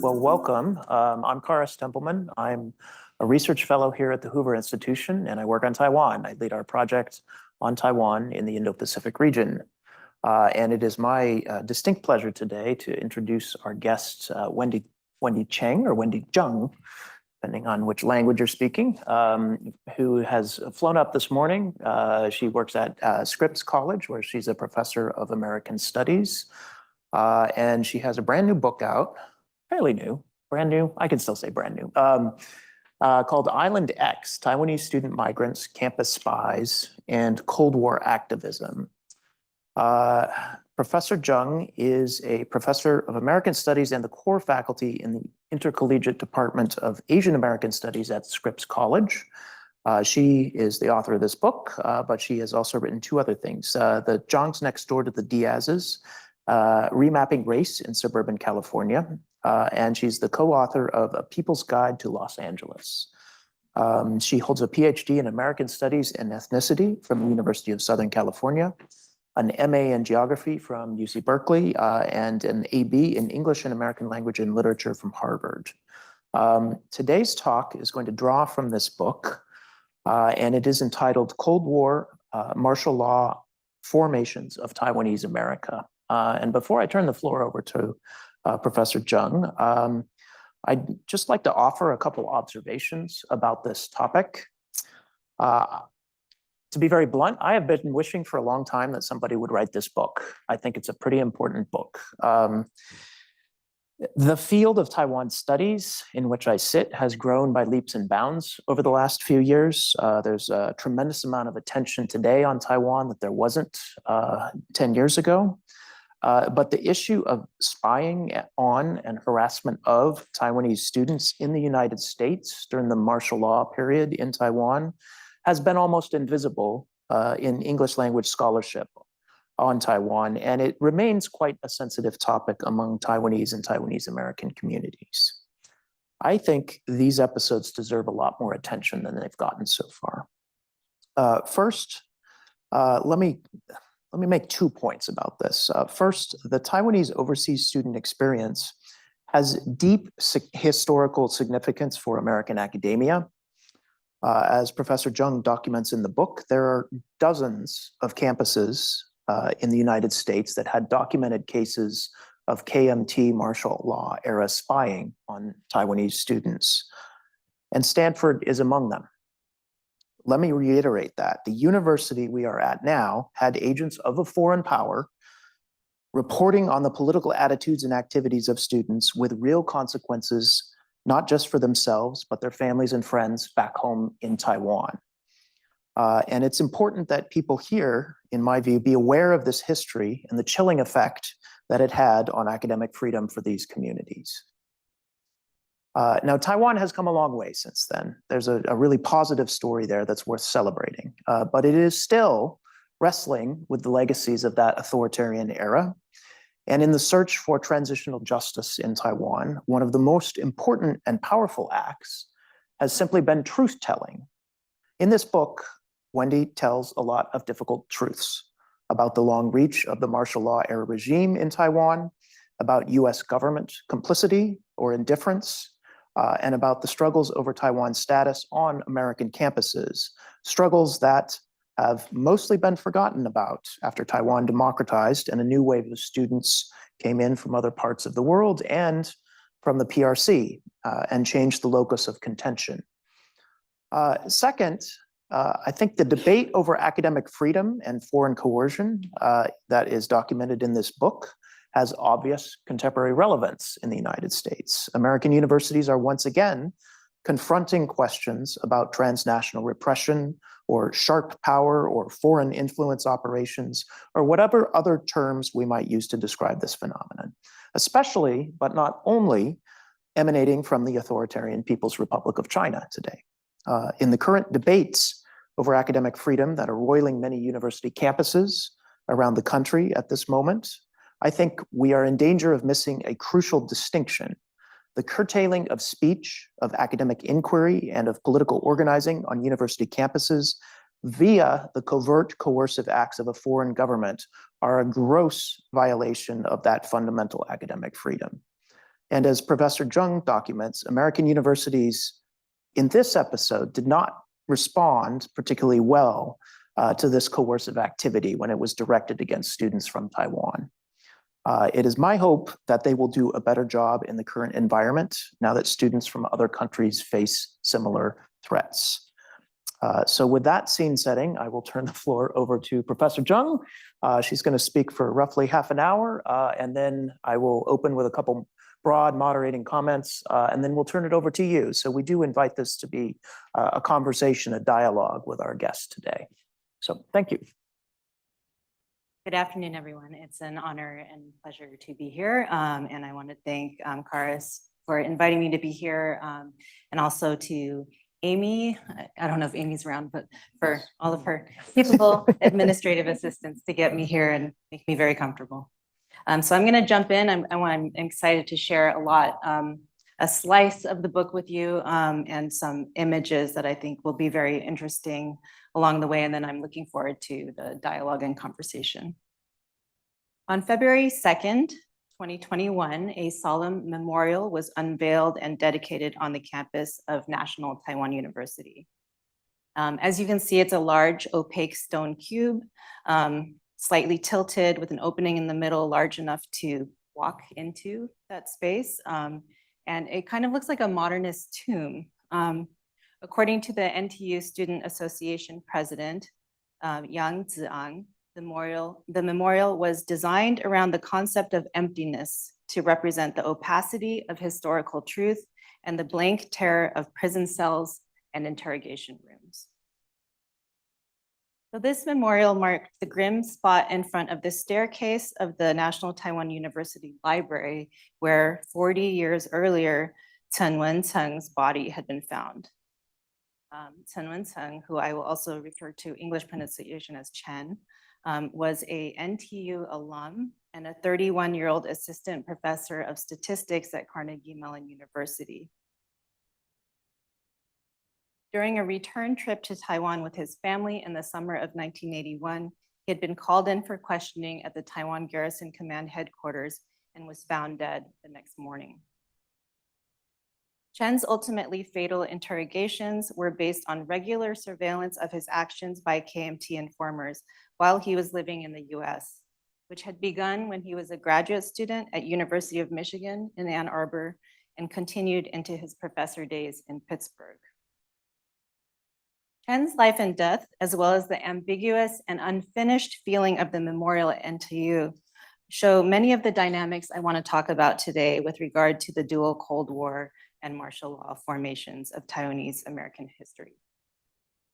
Well, welcome. I'm Karis Templeman. I'm a research fellow here at the Hoover Institution, and I work on Taiwan. I lead our project on Taiwan in the Indo-Pacific region. And it is my distinct pleasure today to introduce our guest, Wendy Cheng, or Wendy Zheng, depending on which language you're speaking, who has flown up this morning. She works at Scripps College, where she's a professor of American Studies. And she has a brand new book out, fairly new, brand new, I can still say brand new, called Island X, Taiwanese Student Migrants, Campus Spies, and Cold War Activism. Professor Zheng is a professor of American Studies and the core faculty in the Intercollegiate Department of Asian American Studies at Scripps College. She is the author of this book, but she has also written two other things. The Zhang's Next Door to the Diazes, Remapping Race in Suburban California, and she's the co-author of A People's Guide to Los Angeles. She holds a PhD in American Studies and Ethnicity from the University of Southern California, an MA in Geography from UC Berkeley, and an AB in English and American Language and Literature from Harvard. Today's talk is going to draw from this book, and it is entitled Cold War, Martial Law, Formations of Taiwanese America. And before I turn the floor over to Professor Zheng, I'd just like to offer a couple observations about this topic. To be very blunt, I have been wishing for a long time that somebody would write this book. I think it's a pretty important book. The field of Taiwan studies in which I sit has grown by leaps and bounds over the last few years. There's a tremendous amount of attention today on Taiwan that there wasn't 10 years ago. But the issue of spying on and harassment of Taiwanese students in the United States during the martial law period in Taiwan has been almost invisible in English language scholarship on Taiwan, and it remains quite a sensitive topic among Taiwanese and Taiwanese American communities. I think these episodes deserve a lot more attention than they've gotten so far. First, let me make 2 points about this. First, the Taiwanese overseas student experience has deep historical significance for American academia. As Professor Zheng documents in the book, there are dozens of campuses in the United States that had documented cases of KMT martial law era spying on Taiwanese students, and Stanford is among them. Let me reiterate that. The university we are at now had agents of a foreign power reporting on the political attitudes and activities of students with real consequences, not just for themselves, but their families and friends back home in Taiwan. And it's important that people here, in my view, be aware of this history and the chilling effect that it had on academic freedom for these communities. Now, Taiwan has come a long way since then. There's a really positive story there that's worth celebrating, but it is still wrestling with the legacies of that authoritarian era. And in the search for transitional justice in Taiwan, one of the most important and powerful acts has simply been truth-telling. In this book, Wendy tells a lot of difficult truths about the long reach of the martial law era regime in Taiwan, about US government complicity or indifference, and about the struggles over Taiwan's status on American campuses, struggles that have mostly been forgotten about after Taiwan democratized and a new wave of students came in from other parts of the world and from the PRC and changed the locus of contention. Second, I think the debate over academic freedom and foreign coercion that is documented in this book has obvious contemporary relevance in the United States. American universities are once again confronting questions about transnational repression or sharp power or foreign influence operations, or whatever other terms we might use to describe this phenomenon, especially, but not only, emanating from the authoritarian People's Republic of China today. In the current debates over academic freedom that are roiling many university campuses around the country at this moment, I think we are in danger of missing a crucial distinction: the curtailing of speech, of academic inquiry, and of political organizing on university campuses via the covert coercive acts of a foreign government are a gross violation of that fundamental academic freedom. And as Professor Zheng documents, American universities in this episode did not respond particularly well to this coercive activity when it was directed against students from Taiwan. It is my hope that they will do a better job in the current environment now that students from other countries face similar threats. So with that scene setting, I will turn the floor over to Professor Zheng. She's going to speak for roughly half an hour, and then I will open with a couple broad moderating comments, and then we'll turn it over to you. So we do invite this to be a conversation, a dialogue with our guests today. So thank you. Good afternoon, everyone. It's an honor and pleasure to be here. And I want to thank Karis for inviting me to be here, and also to Amy. I don't know if Amy's around, but for all of her capable administrative assistants to get me here and make me very comfortable. So I'm going to jump in. I'm excited to share a lot, a slice of the book with you, and some images that I think will be very interesting along the way. And then I'm looking forward to the dialogue and conversation. On February 2nd, 2021, a solemn memorial was unveiled and dedicated on the campus of National Taiwan University. As you can see, it's a large opaque stone cube, slightly tilted with an opening in the middle large enough to walk into that space. And it kind of looks like a modernist tomb. According to the NTU Student Association president, Yang Ziang, the memorial was designed around the concept of emptiness to represent the opacity of historical truth and the blank terror of prison cells and interrogation rooms. So this memorial marked the grim spot in front of the staircase of the National Taiwan University Library, where 40 years earlier, Chen Wen-chen's body had been found. Chen Wen-chen, who I will also refer to English pronunciation as Chen, was a NTU alum and a 31-year-old assistant professor of statistics at Carnegie Mellon University. During a return trip to Taiwan with his family in the summer of 1981, he had been called in for questioning at the Taiwan Garrison Command headquarters and was found dead the next morning. Chen's ultimately fatal interrogations were based on regular surveillance of his actions by KMT informers while he was living in the US, which had begun when he was a graduate student at University of Michigan in Ann Arbor and continued into his professor days in Pittsburgh. Chen's life and death, as well as the ambiguous and unfinished feeling of the memorial at NTU, show many of the dynamics I want to talk about today with regard to the dual Cold War and martial law formations of Taiwanese American history.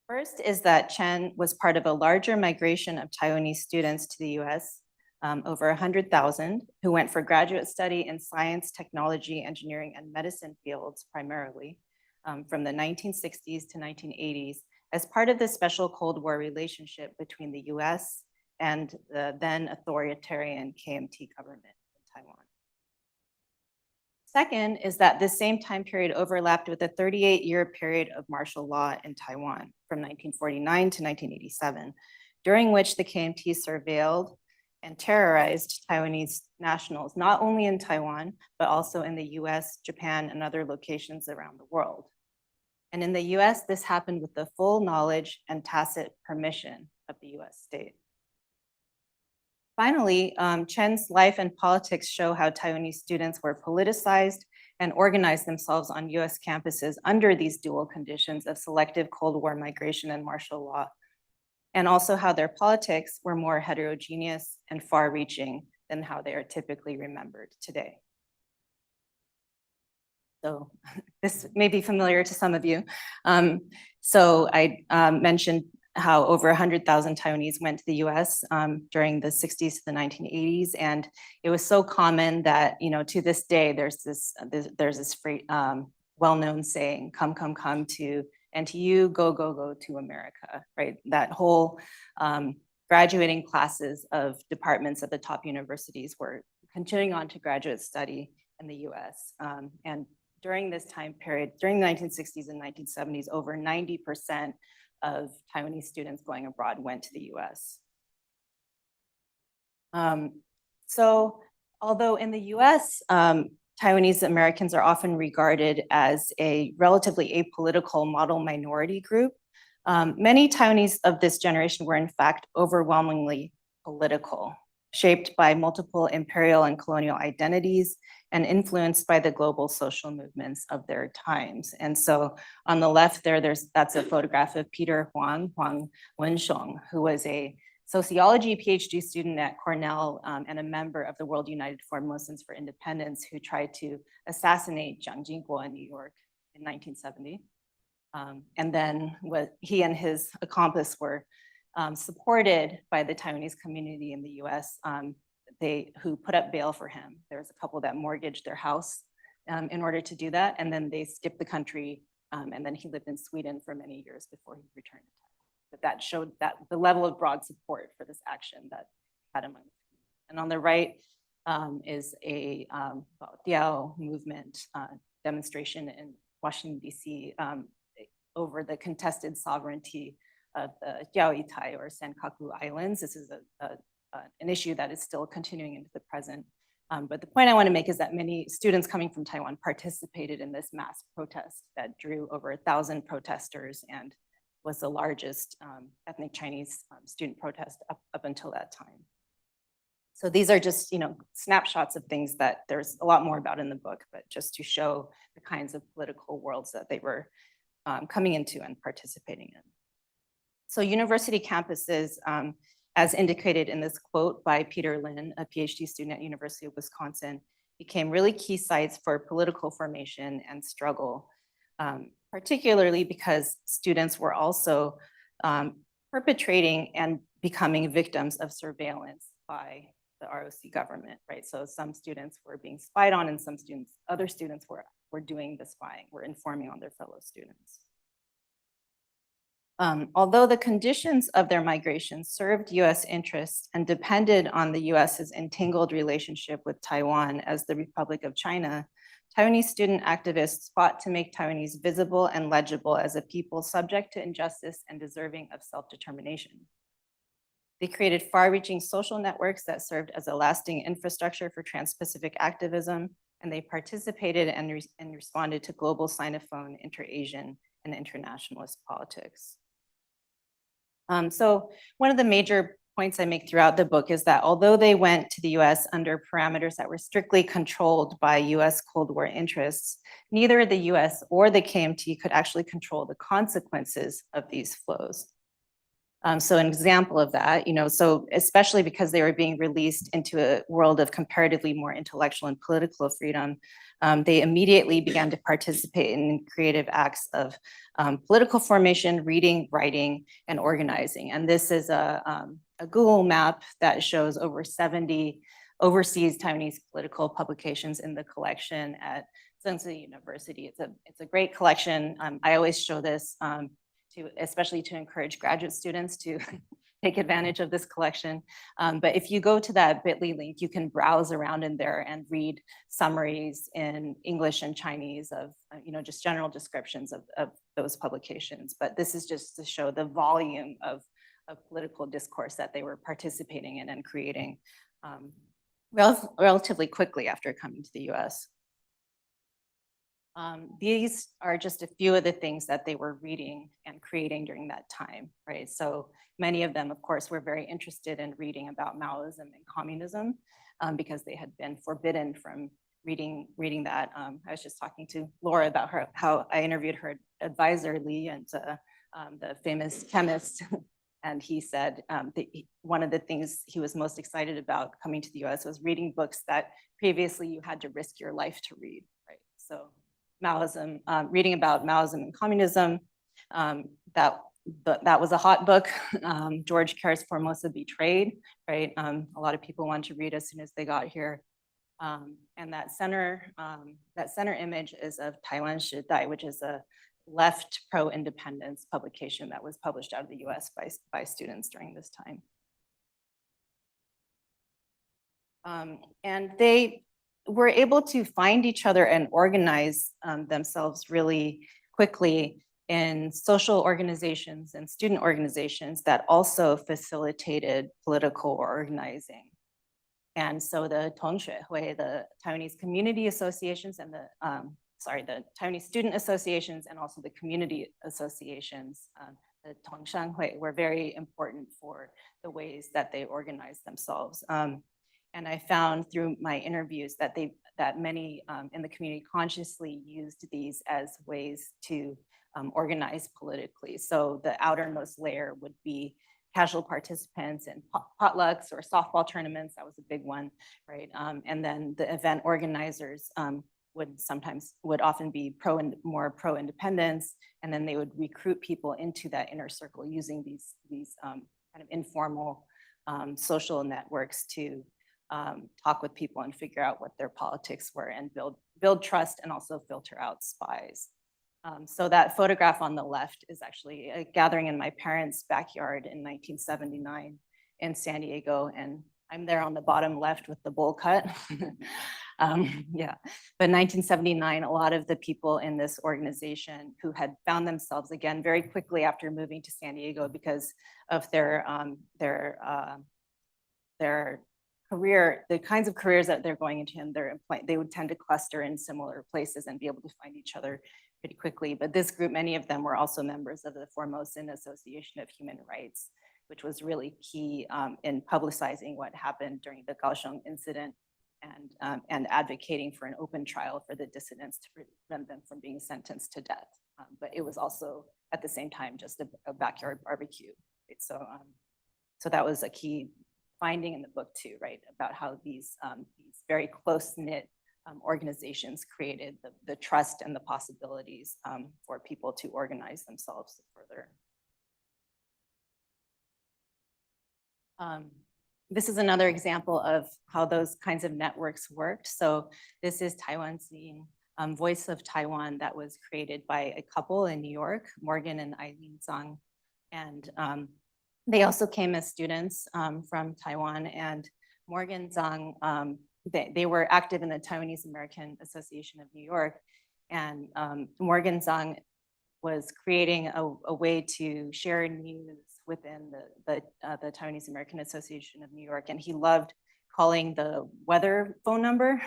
First is that Chen was part of a larger migration of Taiwanese students to the US, over 100,000, who went for graduate study in science, technology, engineering, and medicine fields primarily, from the 1960s to 1980s, as part of the special Cold War relationship between the US and the then authoritarian KMT government in Taiwan. Second is that this same time period overlapped with a 38-year period of martial law in Taiwan from 1949 to 1987, during which the KMT surveilled and terrorized Taiwanese nationals, not only in Taiwan, but also in the US, Japan, and other locations around the world. And in the US, this happened with the full knowledge and tacit permission of the US state. Finally, Chen's life and politics show how Taiwanese students were politicized and organized themselves on US campuses under these dual conditions of selective Cold War migration and martial law, and also how their politics were more heterogeneous and far-reaching than how they are typically remembered today. So this may be familiar to some of you. So I mentioned how over 100,000 Taiwanese went to the US during the 60s to the 1980s. And it was so common that, to this day, there's this well-known saying, come to NTU, go to America, right? That whole graduating classes of departments at the top universities were continuing on to graduate study in the US. And during this time period, during the 1960s and 1970s, over 90% of Taiwanese students going abroad went to the US. So although in the US, Taiwanese Americans are often regarded as a relatively apolitical model minority group. Many Taiwanese of this generation were in fact overwhelmingly political, shaped by multiple imperial and colonial identities and influenced by the global social movements of their times. And so on the left that's a photograph of Peter Chen Wen-chen, who was a sociology PhD student at Cornell and a member of the World United for Muslims for Independence, who tried to assassinate Jiang Jingguo in New York in 1970. And then he and his accomplice were supported by the Taiwanese community in the US, who put up bail for him. There was a couple that mortgaged their house in order to do that. And then they skipped the country. And then he lived in Sweden for many years before he returned to Taiwan. But that showed that the level of broad support for this action that had among them. And on the right is a Diao movement demonstration in Washington, DC, over the contested sovereignty of the Diaoyitai or Senkaku Islands. This is an issue that is still continuing into the present. But the point I want to make is that many students coming from Taiwan participated in this mass protest that drew over 1,000 protesters and was the largest ethnic Chinese student protest up until that time. So these are just, snapshots of things that there's a lot more about in the book, but just to show the kinds of political worlds that they were coming into and participating in. So university campuses, as indicated in this quote by Peter Lin, a PhD student at University of Wisconsin, became really key sites for political formation and struggle, particularly because students were also perpetrating and becoming victims of surveillance by the ROC government, right? So some students were being spied on and other students were doing the spying, were informing on their fellow students. Although the conditions of their migration served US interests and depended on the US's entangled relationship with Taiwan as the Republic of China, Taiwanese student activists fought to make Taiwanese visible and legible as a people subject to injustice and deserving of self-determination. They created far-reaching social networks that served as a lasting infrastructure for trans-Pacific activism, and they participated and responded to global Sinophone, inter-Asian, and internationalist politics. So one of the major points I make throughout the book is that although they went to the US under parameters that were strictly controlled by US Cold War interests, neither the US or the KMT could actually control the consequences of these flows. So an example of that, so especially because they were being released into a world of comparatively more intellectual and political freedom, they immediately began to participate in creative acts of political formation, reading, writing, and organizing. And this is a Google map that shows over 70 overseas Taiwanese political publications in the collection at Tsinghua University. It's a great collection. I always show this especially to encourage graduate students to take advantage of this collection. But if you go to that bit.ly link, you can browse around in there and read summaries in English and Chinese of, just general descriptions of those publications. But this is just to show the volume of political discourse that they were participating in and creating relatively quickly after coming to the US. These are just a few of the things that they were reading and creating during that time, right? So many of them, of course, were very interested in reading about Maoism and communism because they had been forbidden from reading that. I was just talking to Laura about how I interviewed her advisor, Lee, and the famous chemist. And he said that one of the things he was most excited about coming to the US was reading books that previously you had to risk your life to read, right? So Maoism, reading about Maoism and communism, that was a hot book. George Cares Formosa Betrayed, right? A lot of people wanted to read as soon as they got here. And that center image is of Taiwan Shidai, which is a left pro-independence publication that was published out of the US by students during this time. And they were able to find each other and organize themselves really quickly in social organizations and student organizations that also facilitated political organizing. And so the Tongxuehui, the Taiwanese community associations and the Taiwanese student associations and also the community associations, the Tongshanhui, were very important for the ways that they organize themselves. And I found through my interviews that many in the community consciously used these as ways to organize politically. So the outermost layer would be casual participants in potlucks or softball tournaments. That was a big one, right? And then the event organizers would often be more pro-independence, and then they would recruit people into that inner circle using these kind of informal social networks to talk with people and figure out what their politics were and build trust and also filter out spies. So that photograph on the left is actually a gathering in my parents' backyard in 1979 in San Diego, and I'm there on the bottom left with the bowl cut. Yeah, but 1979, a lot of the people in this organization who had found themselves, again, very quickly after moving to San Diego because of their career, the kinds of careers that they're going into, and they would tend to cluster in similar places and be able to find each other pretty quickly. But this group, many of them were also members of the Formosan Association of Human Rights, which was really key in publicizing what happened during the Kaohsiung incident and advocating for an open trial for the dissidents to prevent them from being sentenced to death. But it was also at the same time just a backyard barbecue. Right? So that was a key finding in the book too, right? About how these very close-knit organizations created the trust and the possibilities for people to organize themselves further. This is another example of how those kinds of networks worked. So this is Taiwan's Voice of Taiwan that was created by a couple in New York, Morgan and Eileen Zhang. And they also came as students from Taiwan, and Morgan Zhang, they were active in the Taiwanese American Association of New York. And Morgan Zhang was creating a way to share news within the Taiwanese American Association of New York. And he loved calling the weather phone number.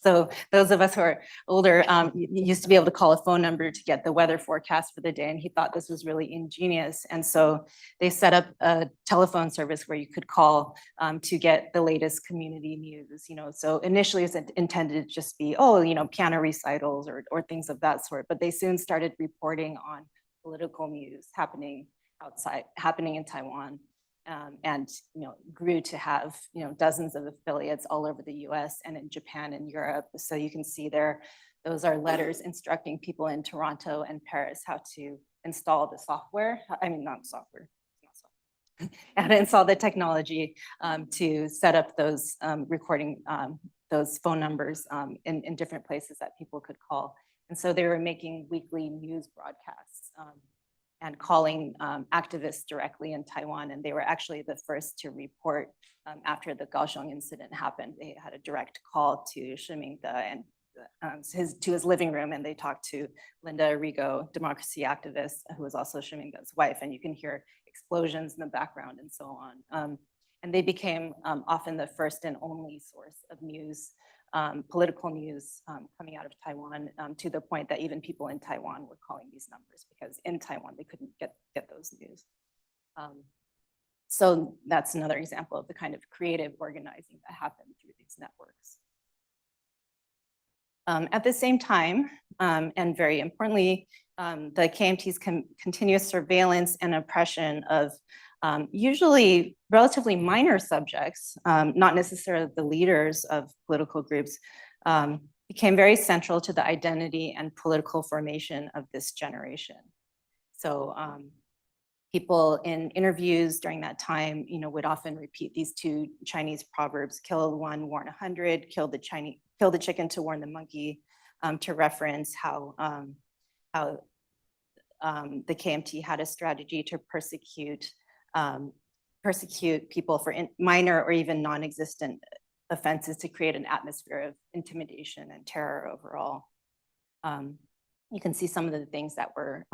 So those of us who are older used to be able to call a phone number to get the weather forecast for the day. And he thought this was really ingenious. And so they set up a telephone service where you could call to get the latest community news. So initially it's intended to just be, piano recitals or things of that sort. But they soon started reporting on political news happening in Taiwan. And grew to have dozens of affiliates all over the US and in Japan and Europe. So you can see there, those are letters instructing people in Toronto and Paris how to install the software. How to install the technology to set up those recording those phone numbers in different places that people could call. And so they were making weekly news broadcasts and calling activists directly in Taiwan. And they were actually the first to report after the Kaohsiung incident happened. They had a direct call to Shi Mingde and to his living room, and they talked to Linda Arrigo, democracy activist, who was also Shi Mingde's wife. And you can hear explosions in the background and so on. And they became often the first and only source of news, political news coming out of Taiwan, to the point that even people in Taiwan were calling these numbers because in Taiwan they couldn't get those news. So that's another example of the kind of creative organizing that happened through these networks. At the same time, and very importantly, the KMT's continuous surveillance and oppression of usually relatively minor subjects, not necessarily the leaders of political groups, became very central to the identity and political formation of this generation. So people in interviews during that time, would often repeat these two Chinese proverbs: kill one, warn 100, kill the chicken to warn the monkey, to reference how the KMT had a strategy to persecute people for minor or even non-existent offenses to create an atmosphere of intimidation and terror overall. You can see some of the things that were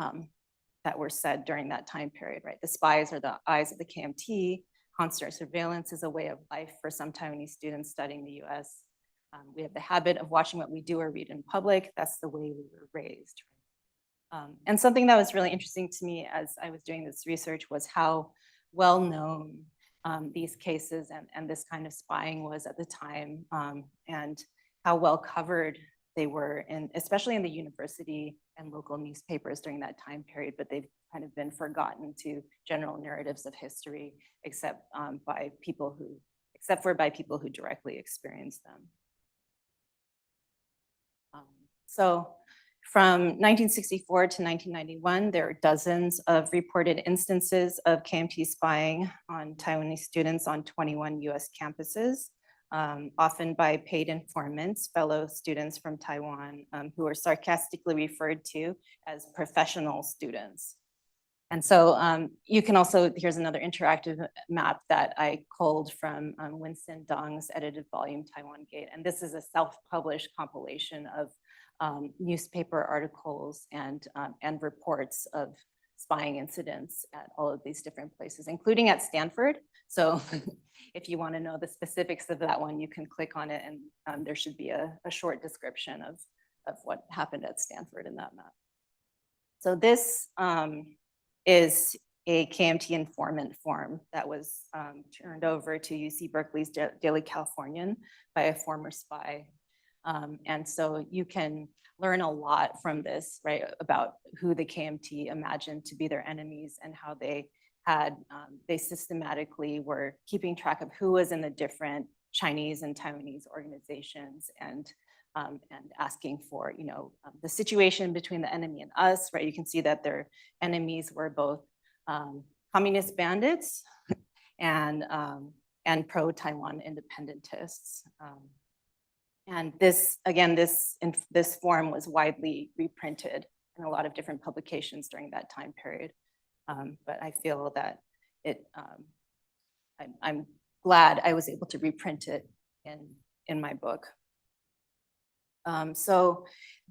said during that time period, right? The spies are the eyes of the KMT, constant surveillance is a way of life for some Taiwanese students studying the US. We have the habit of watching what we do or read in public. That's the way we were raised. And something that was really interesting to me as I was doing this research was how well known these cases and this kind of spying was at the time, and how well covered they were, especially in the university and local newspapers during that time period, but they've kind of been forgotten to general narratives of history, except by people who directly experienced them. So from 1964 to 1991, there are dozens of reported instances of KMT spying on Taiwanese students on 21 US campuses, often by paid informants, fellow students from Taiwan, who are sarcastically referred to as professional students. And so you can also, here's another interactive map that I culled from Winston Dong's edited volume, Taiwan Gate. And this is a self-published compilation of newspaper articles and reports of spying incidents at all of these different places, including at Stanford. So if you want to know the specifics of that one, you can click on it, and there should be a short description of what happened at Stanford in that map. So this is a KMT informant form that was turned over to UC Berkeley's Daily Californian by a former spy. And so you can learn a lot from this, right, about who the KMT imagined to be their enemies and how they systematically were keeping track of who was in the different Chinese and Taiwanese organizations, and asking for, the situation between the enemy and us, right? You can see that their enemies were both communist bandits and pro-Taiwan independentists. And this, again, this form was widely reprinted in a lot of different publications during that time period. But I feel that I'm glad I was able to reprint it in my book. So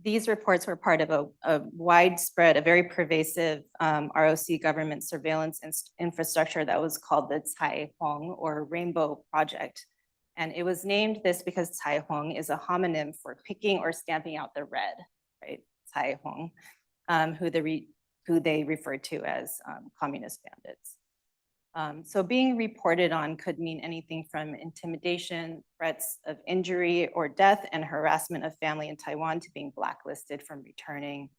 these reports were part of a widespread, a very pervasive ROC government surveillance infrastructure that was called the Cai Hong, or Rainbow Project. And it was named this because Cai Hong is a homonym for picking or stamping out the red, right? Cai Hong, who they referred to as communist bandits. So being reported on could mean anything from intimidation, threats of injury or death, and harassment of family in Taiwan to being blacklisted from returning.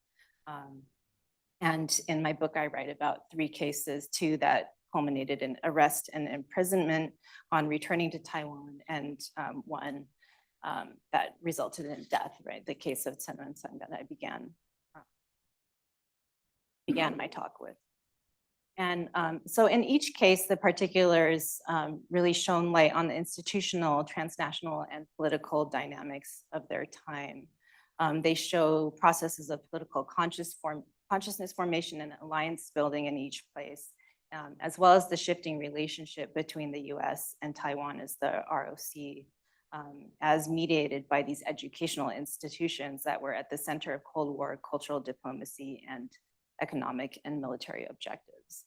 And in my book, I write about 3 cases, 2 that culminated in arrest and imprisonment on returning to Taiwan, and 1 that resulted in death, right? The case of Chen Wen-chen that I began my talk with. And so in each case, the particulars really shone light on the institutional, transnational, and political dynamics of their time. They show processes of political consciousness formation and alliance building in each place, as well as the shifting relationship between the US and Taiwan as the ROC, as mediated by these educational institutions that were at the center of Cold War cultural diplomacy and economic and military objectives.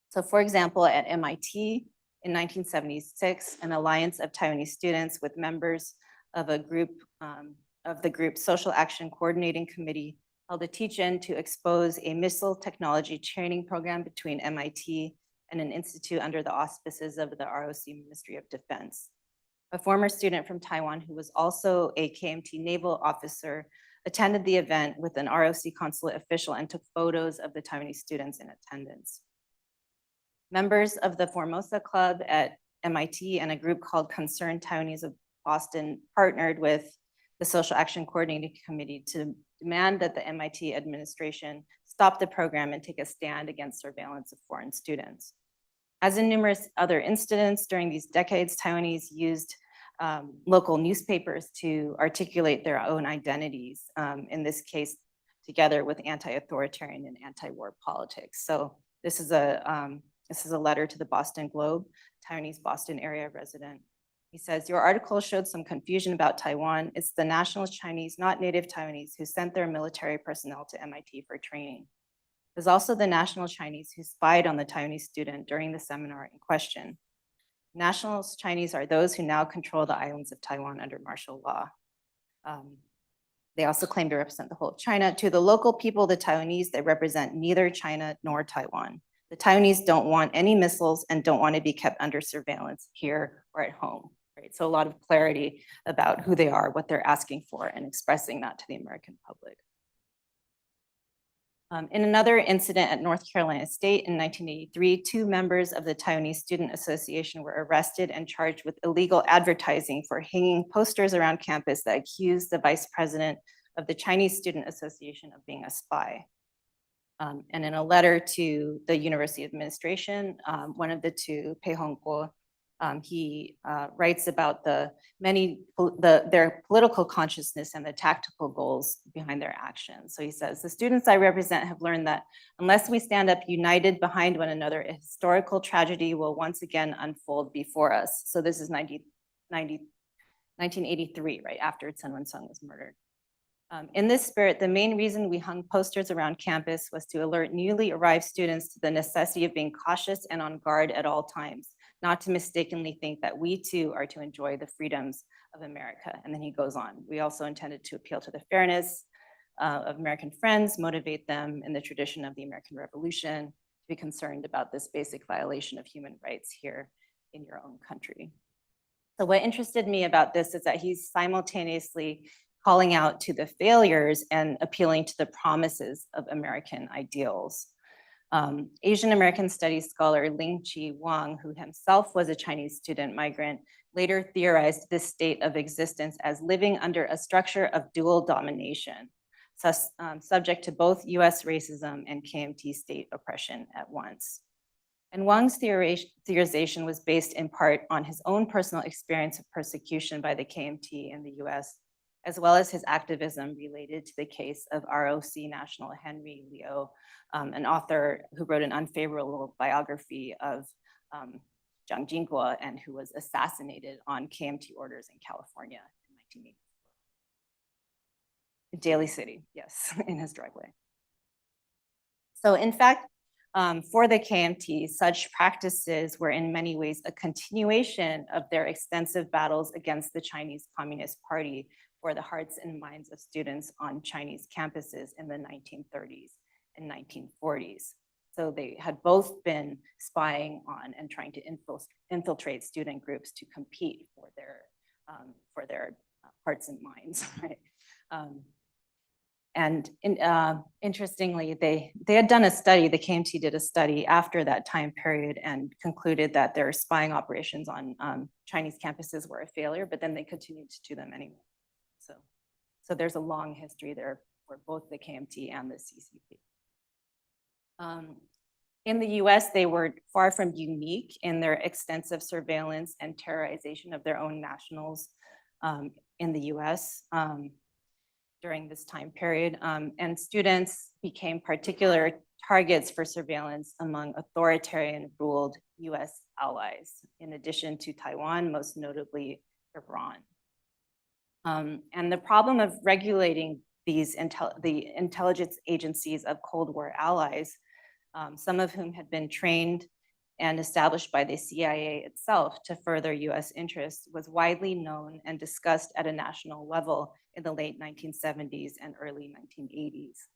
So for example, at MIT in 1976, an alliance of Taiwanese students with members of a group of the group's Social Action Coordinating Committee held a teach-in to expose a missile technology training program between MIT and an institute under the auspices of the ROC Ministry of Defense. A former student from Taiwan who was also a KMT naval officer attended the event with an ROC consulate official and took photos of the Taiwanese students in attendance. Members of the Formosa Club at MIT and a group called Concerned Taiwanese of Boston partnered with the Social Action Coordinating Committee to demand that the MIT administration stop the program and take a stand against surveillance of foreign students. As in numerous other incidents during these decades, Taiwanese used local newspapers to articulate their own identities, in this case, together with anti-authoritarian and anti-war politics. So this is a letter to the Boston Globe, Taiwanese Boston area resident. He says, your article showed some confusion about Taiwan. It's the national Chinese, not native Taiwanese, who sent their military personnel to MIT for training. There's also the national Chinese who spied on the Taiwanese student during the seminar in question. Nationalist Chinese are those who now control the islands of Taiwan under martial law. They also claim to represent the whole of China. To the local people, the Taiwanese, they represent neither China nor Taiwan. The Taiwanese don't want any missiles and don't want to be kept under surveillance here or at home, right? So a lot of clarity about who they are, what they're asking for, and expressing that to the American public. In another incident at North Carolina State in 1983, 2 members of the Taiwanese Student Association were arrested and charged with illegal advertising for hanging posters around campus that accused the vice president of the Chinese Student Association of being a spy. And in a letter to the University Administration, one of the 2, Pei Hongguo, he writes about their political consciousness and the tactical goals behind their actions. So he says, the students I represent have learned that unless we stand up united behind one another, a historical tragedy will once again unfold before us. So this is 1983, right after Chen Wen-chen was murdered. In this spirit, the main reason we hung posters around campus was to alert newly arrived students to the necessity of being cautious and on guard at all times, not to mistakenly think that we too are to enjoy the freedoms of America. And then he goes on. We also intended to appeal to the fairness of American friends, motivate them in the tradition of the American Revolution, to be concerned about this basic violation of human rights here in your own country. So what interested me about this is that he's simultaneously calling out to the failures and appealing to the promises of American ideals. Asian American studies scholar Ling-Chi Wang, who himself was a Chinese student migrant, later theorized this state of existence as living under a structure of dual domination, subject to both US racism and KMT state oppression at once. And Wang's theorization was based in part on his own personal experience of persecution by the KMT in the US, as well as his activism related to the case of ROC national Henry Liu, an author who wrote an unfavorable biography of Jiang Jingguo and who was assassinated on KMT orders in California in 1980. Daly City, yes, in his driveway. So in fact, for the KMT, such practices were in many ways a continuation of their extensive battles against the Chinese Communist Party for the hearts and minds of students on Chinese campuses in the 1930s and 1940s. So they had both been spying on and trying to infiltrate student groups to compete for their hearts and minds, right? Interestingly, they had done a study, the KMT did a study after that time period and concluded that their spying operations on Chinese campuses were a failure, but then they continued to do them anyway. So there's a long history there for both the KMT and the CCP. In the US, they were far from unique in their extensive surveillance and terrorization of their own nationals in the US during this time period. And students became particular targets for surveillance among authoritarian ruled US allies, in addition to Taiwan, most notably Iran. And the problem of regulating the intelligence agencies of Cold War allies, some of whom had been trained and established by the CIA itself to further US interests, was widely known and discussed at a national level in the late 1970s and early 1980s.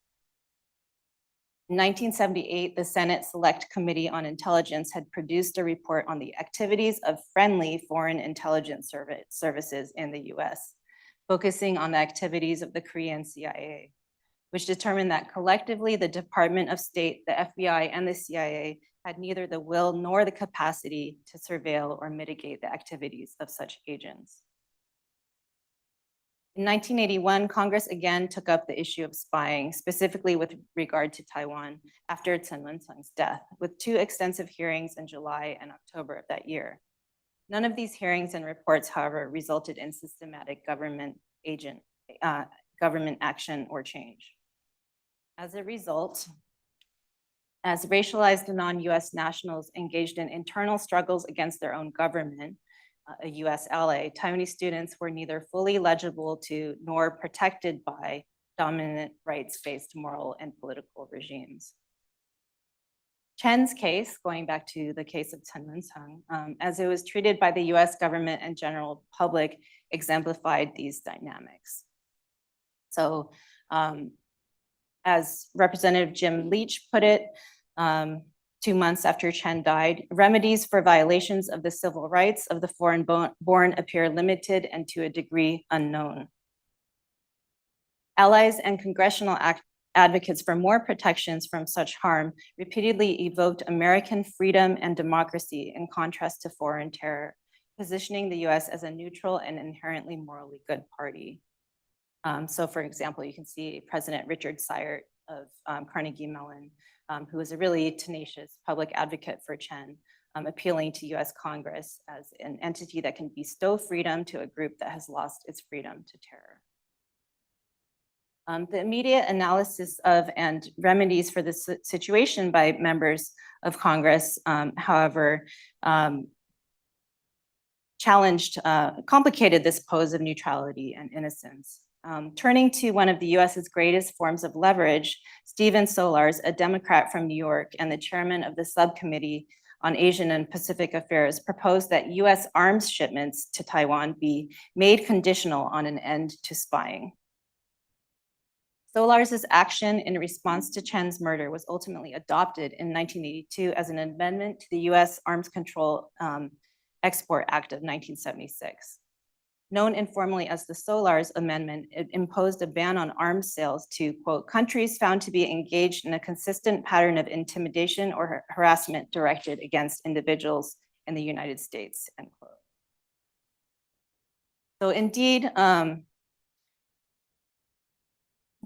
In 1978, the Senate Select Committee on Intelligence had produced a report on the activities of friendly foreign intelligence services in the US, focusing on the activities of the Korean CIA, which determined that collectively the Department of State, the FBI, and the CIA had neither the will nor the capacity to surveil or mitigate the activities of such agents. In 1981, Congress again took up the issue of spying, specifically with regard to Taiwan after Chen Wen-chen's death, with 2 extensive hearings in July and October of that year. None of these hearings and reports, however, resulted in systematic government action or change. As a result, as racialized non-US nationals engaged in internal struggles against their own government, a US ally, Taiwanese students were neither fully legible to nor protected by dominant rights-based moral and political regimes. Chen's case, going back to the case of Chen Wen-chen, as it was treated by the US government and general public, exemplified these dynamics. So as Representative Jim Leach put it, 2 months after Chen died, remedies for violations of the civil rights of the foreign-born appear limited and to a degree unknown. Allies and congressional advocates for more protections from such harm repeatedly evoked American freedom and democracy in contrast to foreign terror, positioning the US as a neutral and inherently morally good party. So for example, you can see President Richard Syrett of Carnegie Mellon, who was a really tenacious public advocate for Chen, appealing to US Congress as an entity that can bestow freedom to a group that has lost its freedom to terror. The immediate analysis of and remedies for this situation by members of Congress, however, complicated this pose of neutrality and innocence. Turning to one of the US's greatest forms of leverage, Stephen Solarz, a Democrat from New York and the chairman of the subcommittee on Asian and Pacific Affairs, proposed that US arms shipments to Taiwan be made conditional on an end to spying. Solarz's action in response to Chen's murder was ultimately adopted in 1982 as an amendment to the US Arms Control Export Act of 1976. Known informally as the Solarz Amendment, it imposed a ban on arms sales to, quote, countries found to be engaged in a consistent pattern of intimidation or harassment directed against individuals in the United States, end quote. So indeed,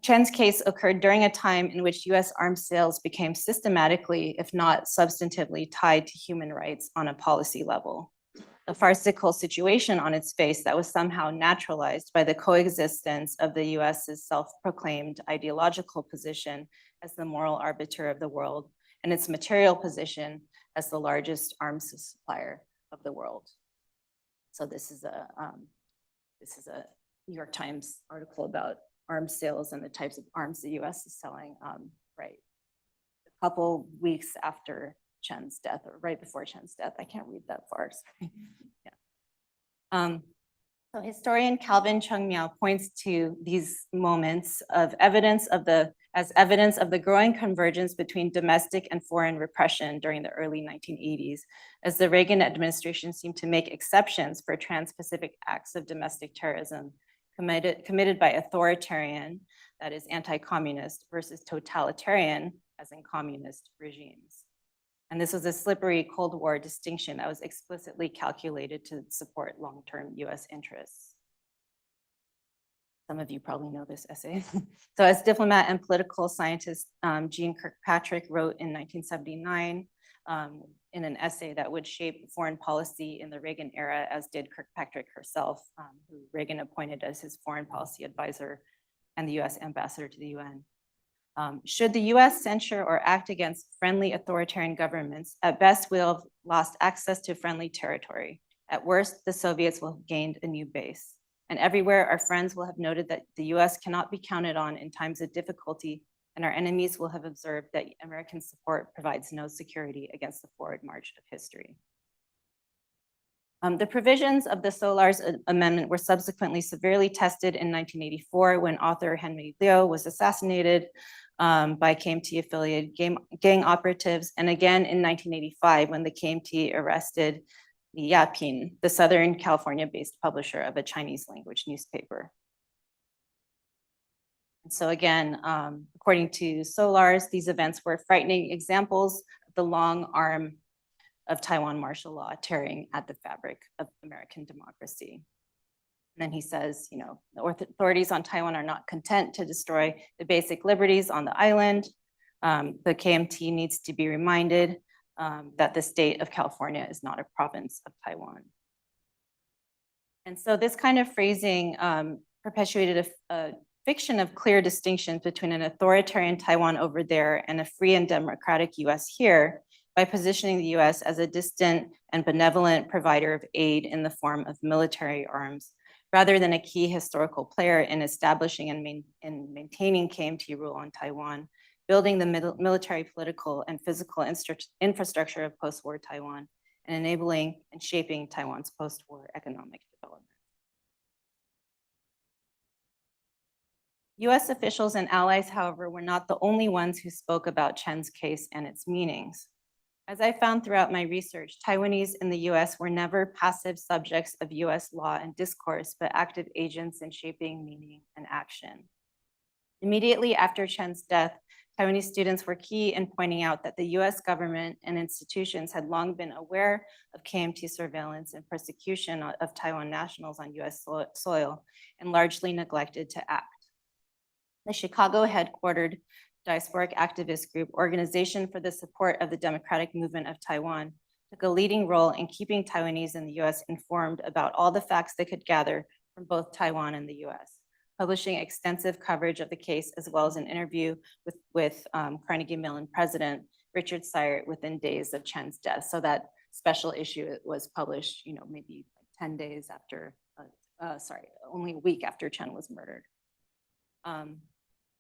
Chen's case occurred during a time in which US arms sales became systematically, if not substantively, tied to human rights on a policy level. A farcical situation on its face that was somehow naturalized by the coexistence of the US's self-proclaimed ideological position as the moral arbiter of the world and its material position as the largest arms supplier of the world. So this is a New York Times article about arms sales and the types of arms the US is selling, right a couple weeks after Chen's death, or right before Chen's death. I can't read that far, sorry. Yeah. So historian Calvin Chung Miao points to these moments of evidence of the growing convergence between domestic and foreign repression during the early 1980s, as the Reagan administration seemed to make exceptions for trans-Pacific acts of domestic terrorism committed by authoritarian, that is anti-communist, versus totalitarian, as in communist regimes. And this was a slippery Cold War distinction that was explicitly calculated to support long-term US interests. Some of you probably know this essay. So as diplomat and political scientist, Jean Kirkpatrick wrote in 1979 in an essay that would shape foreign policy in the Reagan era, as did Kirkpatrick herself, who Reagan appointed as his foreign policy advisor and the US ambassador to the UN. Should the US censure or act against friendly authoritarian governments, at best we'll have lost access to friendly territory. At worst, the Soviets will have gained a new base. And everywhere, our friends will have noted that the US cannot be counted on in times of difficulty, and our enemies will have observed that American support provides no security against the forward march of history. The provisions of the Solarz Amendment were subsequently severely tested in 1984 when author Henry Liu was assassinated by KMT-affiliated gang operatives, and again in 1985 when the KMT arrested Li Yaping, the Southern California-based publisher of a Chinese language newspaper. And so again, according to Solarz, these events were frightening examples of the long arm of Taiwan martial law tearing at the fabric of American democracy. And then he says, you know, the authorities on Taiwan are not content to destroy the basic liberties on the island. The KMT needs to be reminded that the state of California is not a province of Taiwan. And so this kind of phrasing perpetuated a fiction of clear distinctions between an authoritarian Taiwan over there and a free and democratic US here, by positioning the US as a distant and benevolent provider of aid in the form of military arms, rather than a key historical player in establishing and maintaining KMT rule on Taiwan, building the military, political, and physical infrastructure of post-war Taiwan, and enabling and shaping Taiwan's post-war economic development. US officials and allies, however, were not the only ones who spoke about Chen's case and its meanings. As I found throughout my research, Taiwanese in the US were never passive subjects of US law and discourse, but active agents in shaping meaning and action. Immediately after Chen's death, Taiwanese students were key in pointing out that the US government and institutions had long been aware of KMT surveillance and persecution of Taiwan nationals on US soil and largely neglected to act. The Chicago headquartered diasporic activist group Organization for the Support of the Democratic Movement of Taiwan took a leading role in keeping Taiwanese in the US informed about all the facts they could gather from both Taiwan and the US, publishing extensive coverage of the case as well as an interview with Carnegie Mellon president Richard Syrett within days of Chen's death. So that special issue was published, maybe 10 days after, only a week after Chen was murdered.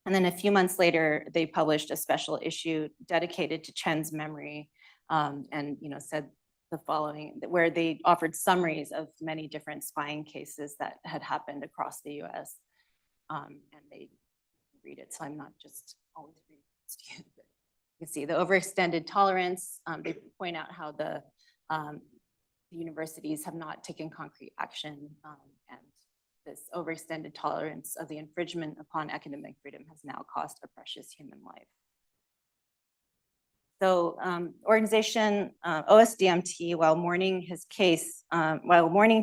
And then a few months later, they published a special issue dedicated to Chen's memory, and said the following, where they offered summaries of many different spying cases that had happened across the US. And they read it, so I'm not just always reading it to you. But you can see the overextended tolerance. They point out how the universities have not taken concrete action, and this overextended tolerance of the infringement upon academic freedom has now cost a precious human life. So organization OSDMT, while mourning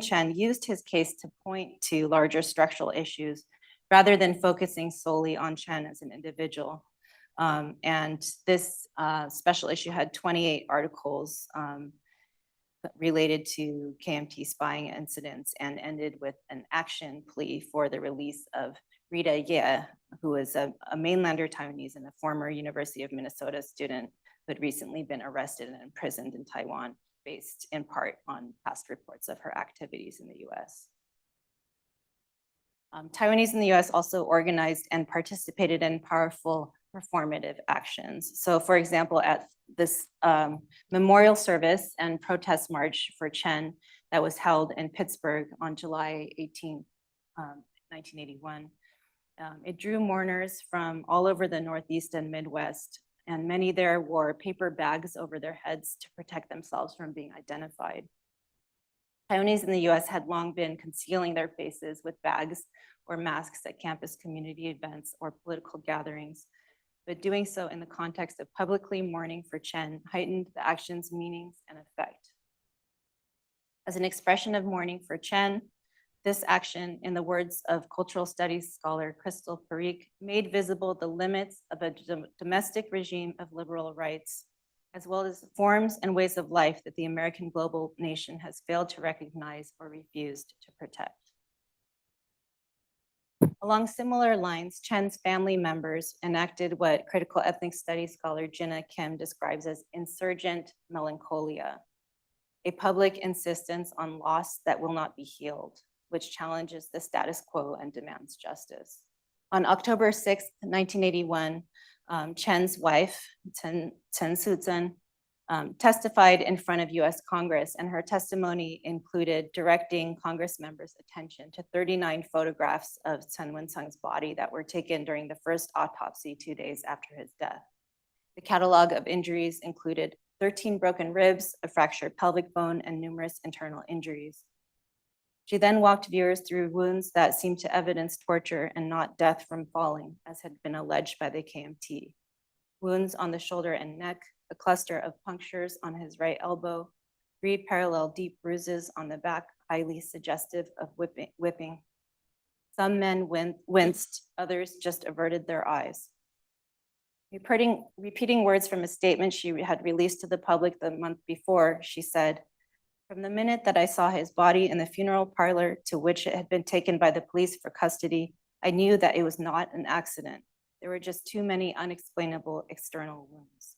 Chen, used his case to point to larger structural issues rather than focusing solely on Chen as an individual. And this special issue had 28 articles related to KMT spying incidents and ended with an action plea for the release of Rita Ye, who is a mainlander Taiwanese and a former University of Minnesota student who had recently been arrested and imprisoned in Taiwan, based in part on past reports of her activities in the US. Taiwanese in the US also organized and participated in powerful performative actions. So for example, at this memorial service and protest march for Chen that was held in Pittsburgh on July 18, 1981, it drew mourners from all over the Northeast and Midwest, and many there wore paper bags over their heads to protect themselves from being identified. Taiwanese in the US had long been concealing their faces with bags or masks at campus community events or political gatherings, but doing so in the context of publicly mourning for Chen heightened the action's meanings and effect. As an expression of mourning for Chen, this action, in the words of cultural studies scholar Crystal Parikh, made visible the limits of a domestic regime of liberal rights, as well as forms and ways of life that the American global nation has failed to recognize or refused to protect. Along similar lines, Chen's family members enacted what critical ethnic studies scholar Jinna Kim describes as insurgent melancholia, a public insistence on loss that will not be healed, which challenges the status quo and demands justice. On October 6, 1981, Chen's wife, Chen Wen-chen, testified in front of US Congress, and her testimony included directing Congress members' attention to 39 photographs of Chen Wen-chen's body that were taken during the first autopsy 2 days after his death. The catalog of injuries included 13 broken ribs, a fractured pelvic bone, and numerous internal injuries. She then walked viewers through wounds that seemed to evidence torture and not death from falling, as had been alleged by the KMT. Wounds on the shoulder and neck, a cluster of punctures on his right elbow, 3 parallel deep bruises on the back, highly suggestive of whipping. Some men winced, others just averted their eyes. Repeating words from a statement she had released to the public the month before, she said, "From the minute that I saw his body in the funeral parlor to which it had been taken by the police for custody, I knew that it was not an accident. There were just too many unexplainable external wounds."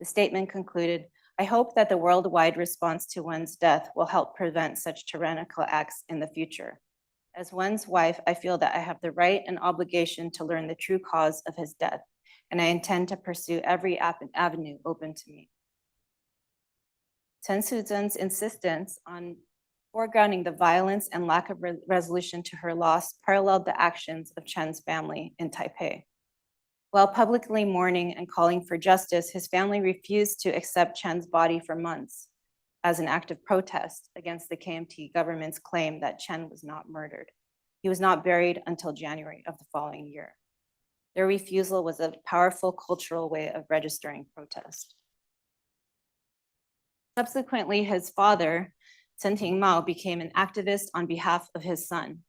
The statement concluded, "I hope that the worldwide response to Wen's death will help prevent such tyrannical acts in the future. As Wen's wife, I feel that I have the right and obligation to learn the true cause of his death and I intend to pursue every avenue open to me. Chen Suzhen's insistence on foregrounding the violence and lack of resolution to her loss paralleled the actions of Chen's family in Taipei. While publicly mourning and calling for justice, his family refused to accept Chen's body for months as an act of protest against the KMT government's claim that Chen was not murdered. He was not buried until January of the following year. Their refusal was a powerful cultural way of registering protest. Subsequently, his father, Chen Tingmao, became an activist on behalf of his son.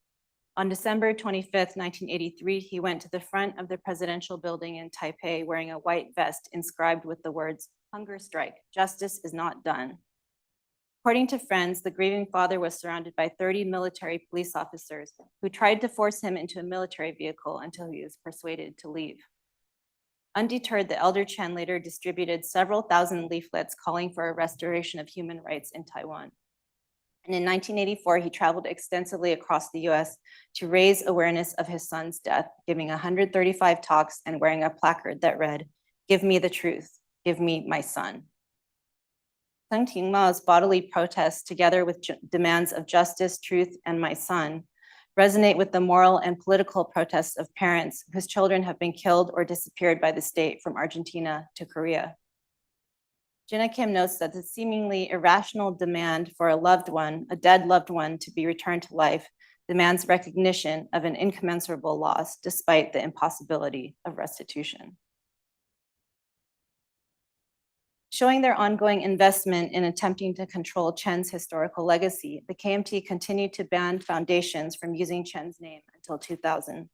On December 25th, 1983, he went to the front of the presidential building in Taipei wearing a white vest inscribed with the words, "Hunger strike, justice is not done." According to friends, the grieving father was surrounded by 30 military police officers who tried to force him into a military vehicle until he was persuaded to leave. Undeterred, the elder Chen later distributed several thousand leaflets calling for a restoration of human rights in Taiwan. And in 1984, he traveled extensively across the US to raise awareness of his son's death, giving 135 talks and wearing a placard that read, "Give me the truth, give me my son." Chen Tingmao's bodily protests, together with demands of justice, truth, and my son, resonate with the moral and political protests of parents whose children have been killed or disappeared by the state from Argentina to Korea. Jenna Kim notes that the seemingly irrational demand for a loved one, a dead loved one, to be returned to life demands recognition of an incommensurable loss despite the impossibility of restitution. Showing their ongoing investment in attempting to control Chen's historical legacy, the KMT continued to ban foundations from using Chen's name until 2000.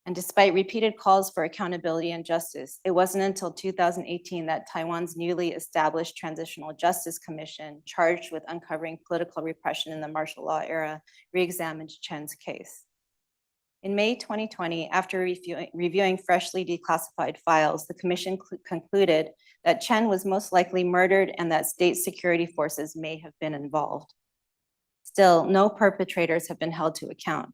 And despite repeated calls for accountability and justice, it wasn't until 2018 that Taiwan's newly established Transitional Justice Commission, charged with uncovering political repression in the martial law era, re-examined Chen's case. In May 2020, after reviewing freshly declassified files, the commission concluded that Chen was most likely murdered and that state security forces may have been involved. Still, no perpetrators have been held to account.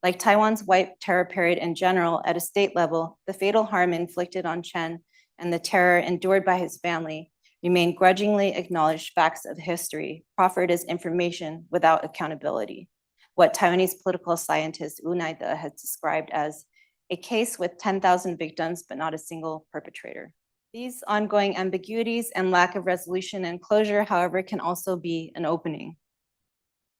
Like Taiwan's white terror period in general, at a state level, the fatal harm inflicted on Chen and the terror endured by his family remain grudgingly acknowledged facts of history, proffered as information without accountability. What Taiwanese political scientist Wu Naide has described as a case with 10,000 victims, but not a single perpetrator. These ongoing ambiguities and lack of resolution and closure, however, can also be an opening.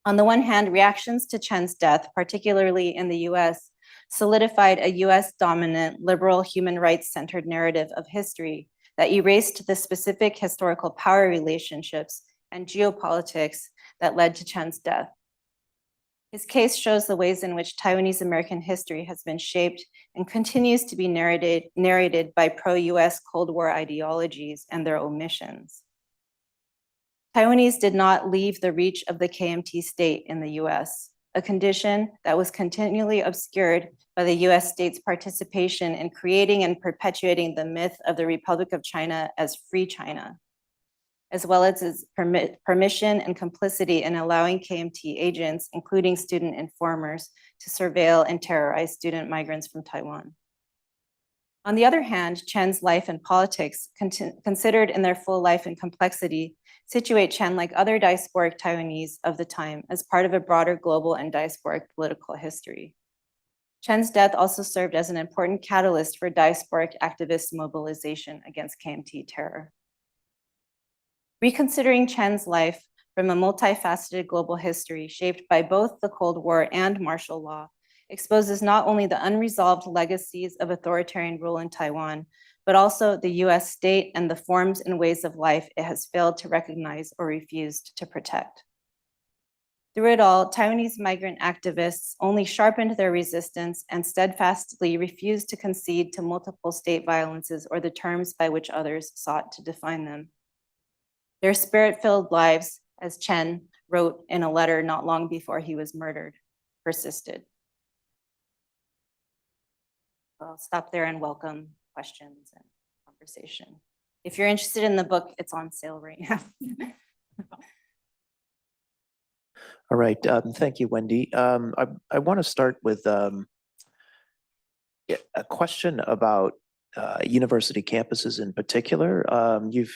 On the one hand, reactions to Chen's death, particularly in the US, solidified a US-dominant, liberal, human rights-centered narrative of history that erased the specific historical power relationships and geopolitics that led to Chen's death. His case shows the ways in which Taiwanese American history has been shaped and continues to be narrated by pro-US Cold War ideologies and their omissions. Taiwanese did not leave the reach of the KMT state in the US, a condition that was continually obscured by the US state's participation in creating and perpetuating the myth of the Republic of China as free China, as well as its permission and complicity in allowing KMT agents, including student informers, to surveil and terrorize student migrants from Taiwan. On the other hand, Chen's life and politics, considered in their full life and complexity, situate Chen, like other diasporic Taiwanese of the time, as part of a broader global and diasporic political history. Chen's death also served as an important catalyst for diasporic activist mobilization against KMT terror. Reconsidering Chen's life from a multifaceted global history shaped by both the Cold War and martial law exposes not only the unresolved legacies of authoritarian rule in Taiwan, but also the US state and the forms and ways of life it has failed to recognize or refused to protect. Through it all, Taiwanese migrant activists only sharpened their resistance and steadfastly refused to concede to multiple state violences or the terms by which others sought to define them. Their spirit-filled lives, as Chen wrote in a letter not long before he was murdered, persisted. I'll stop there and welcome questions and conversation. If you're interested in the book, it's on sale right now. All right, thank you, Wendy. I want to start with a question about university campuses in particular. You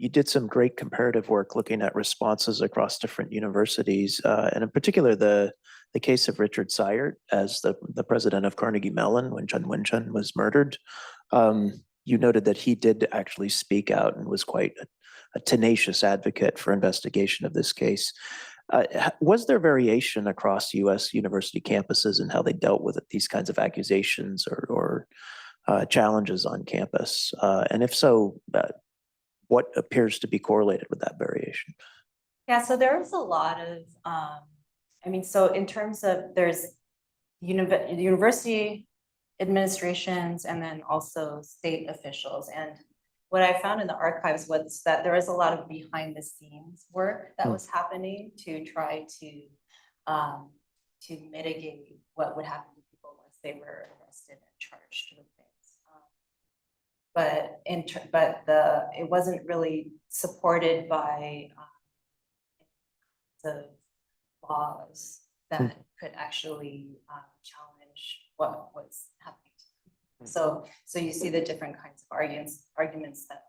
did some great comparative work looking at responses across different universities, and in particular the case of Richard Syart as the president of Carnegie Mellon when Chen Wen-chen was murdered. You noted that he did actually speak out and was quite a tenacious advocate for investigation of this case. Was there variation across U.S. university campuses in how they dealt with these kinds of accusations or challenges on campus? And if so, what appears to be correlated with that variation? Yeah, so there was a lot of, so in terms of there's university administrations and then also state officials. And what I found in the archives was that there was a lot of behind the scenes work that was happening to try to mitigate what would happen to people once they were arrested and charged with things. It wasn't really supported by the laws that could actually challenge what was happening. So you see the different kinds of arguments that.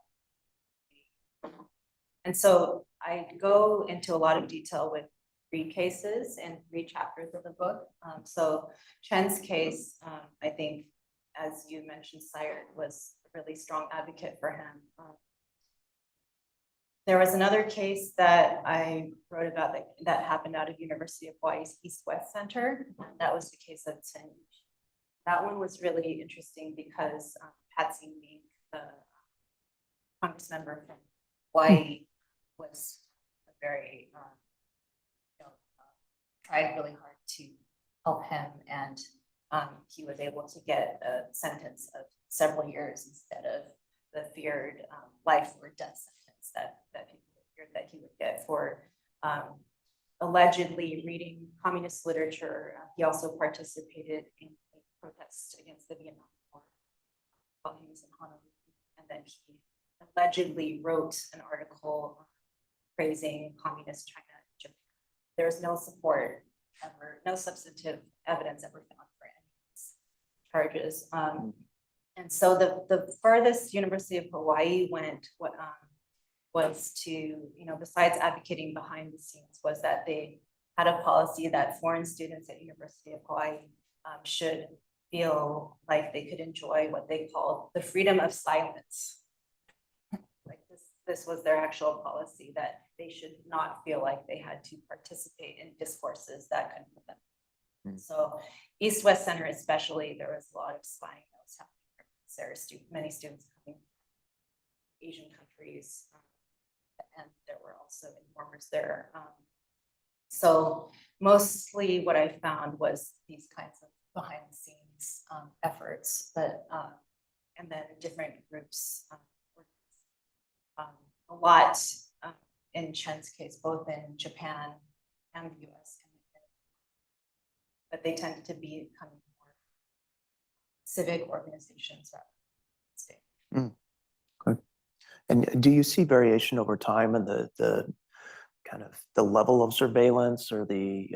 And so I go into a lot of detail with 3 cases and 3 chapters of the book. So Chen's case, I think, as you mentioned, Syart was a really strong advocate for him. There was another case that I wrote about that happened out of University of Hawaii's East-West Center. That was the case of Chen. That one was really interesting because Patsy Mink, the Congress member from Hawaii, was very tried really hard to help him, and he was able to get a sentence of several years instead of the feared life or death sentence that people feared that he would get for allegedly reading communist literature. He also participated in a protest against the Vietnam War while he was in Honolulu, and then he allegedly wrote an article praising communist China and Japan. There's no support ever, no substantive evidence ever found for any of these charges. And so the furthest University of Hawaii went was to, besides advocating behind the scenes, was that they had a policy that foreign students at University of Hawaii should feel like they could enjoy what they called the freedom of silence. Like this was their actual policy, that they should not feel like they had to participate in discourses that could put them. So East-West Center especially, there was a lot of spying that was happening. There are many students coming from Asian countries, and there were also informers there. So mostly what I found was these kinds of behind the scenes efforts, but and then different groups, a lot in Chen's case, both in Japan and the US, but they tended to be kind of more civic organizations rather than state. Okay. And do you see variation over time in the kind of the level of surveillance or the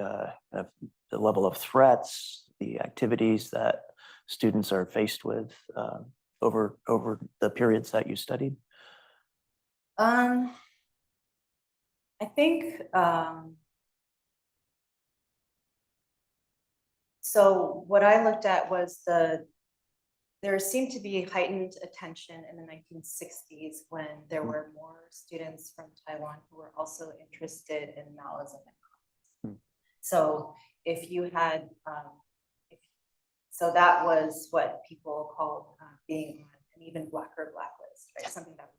level of threats, the activities that students are faced with over the periods that you studied? I think so. What I looked at was there seemed to be heightened attention in the 1960s when there were more students from Taiwan who were also interested in Maoism and communism. So if you had, so that was what people called being on an even blacker blacklist, right? Something that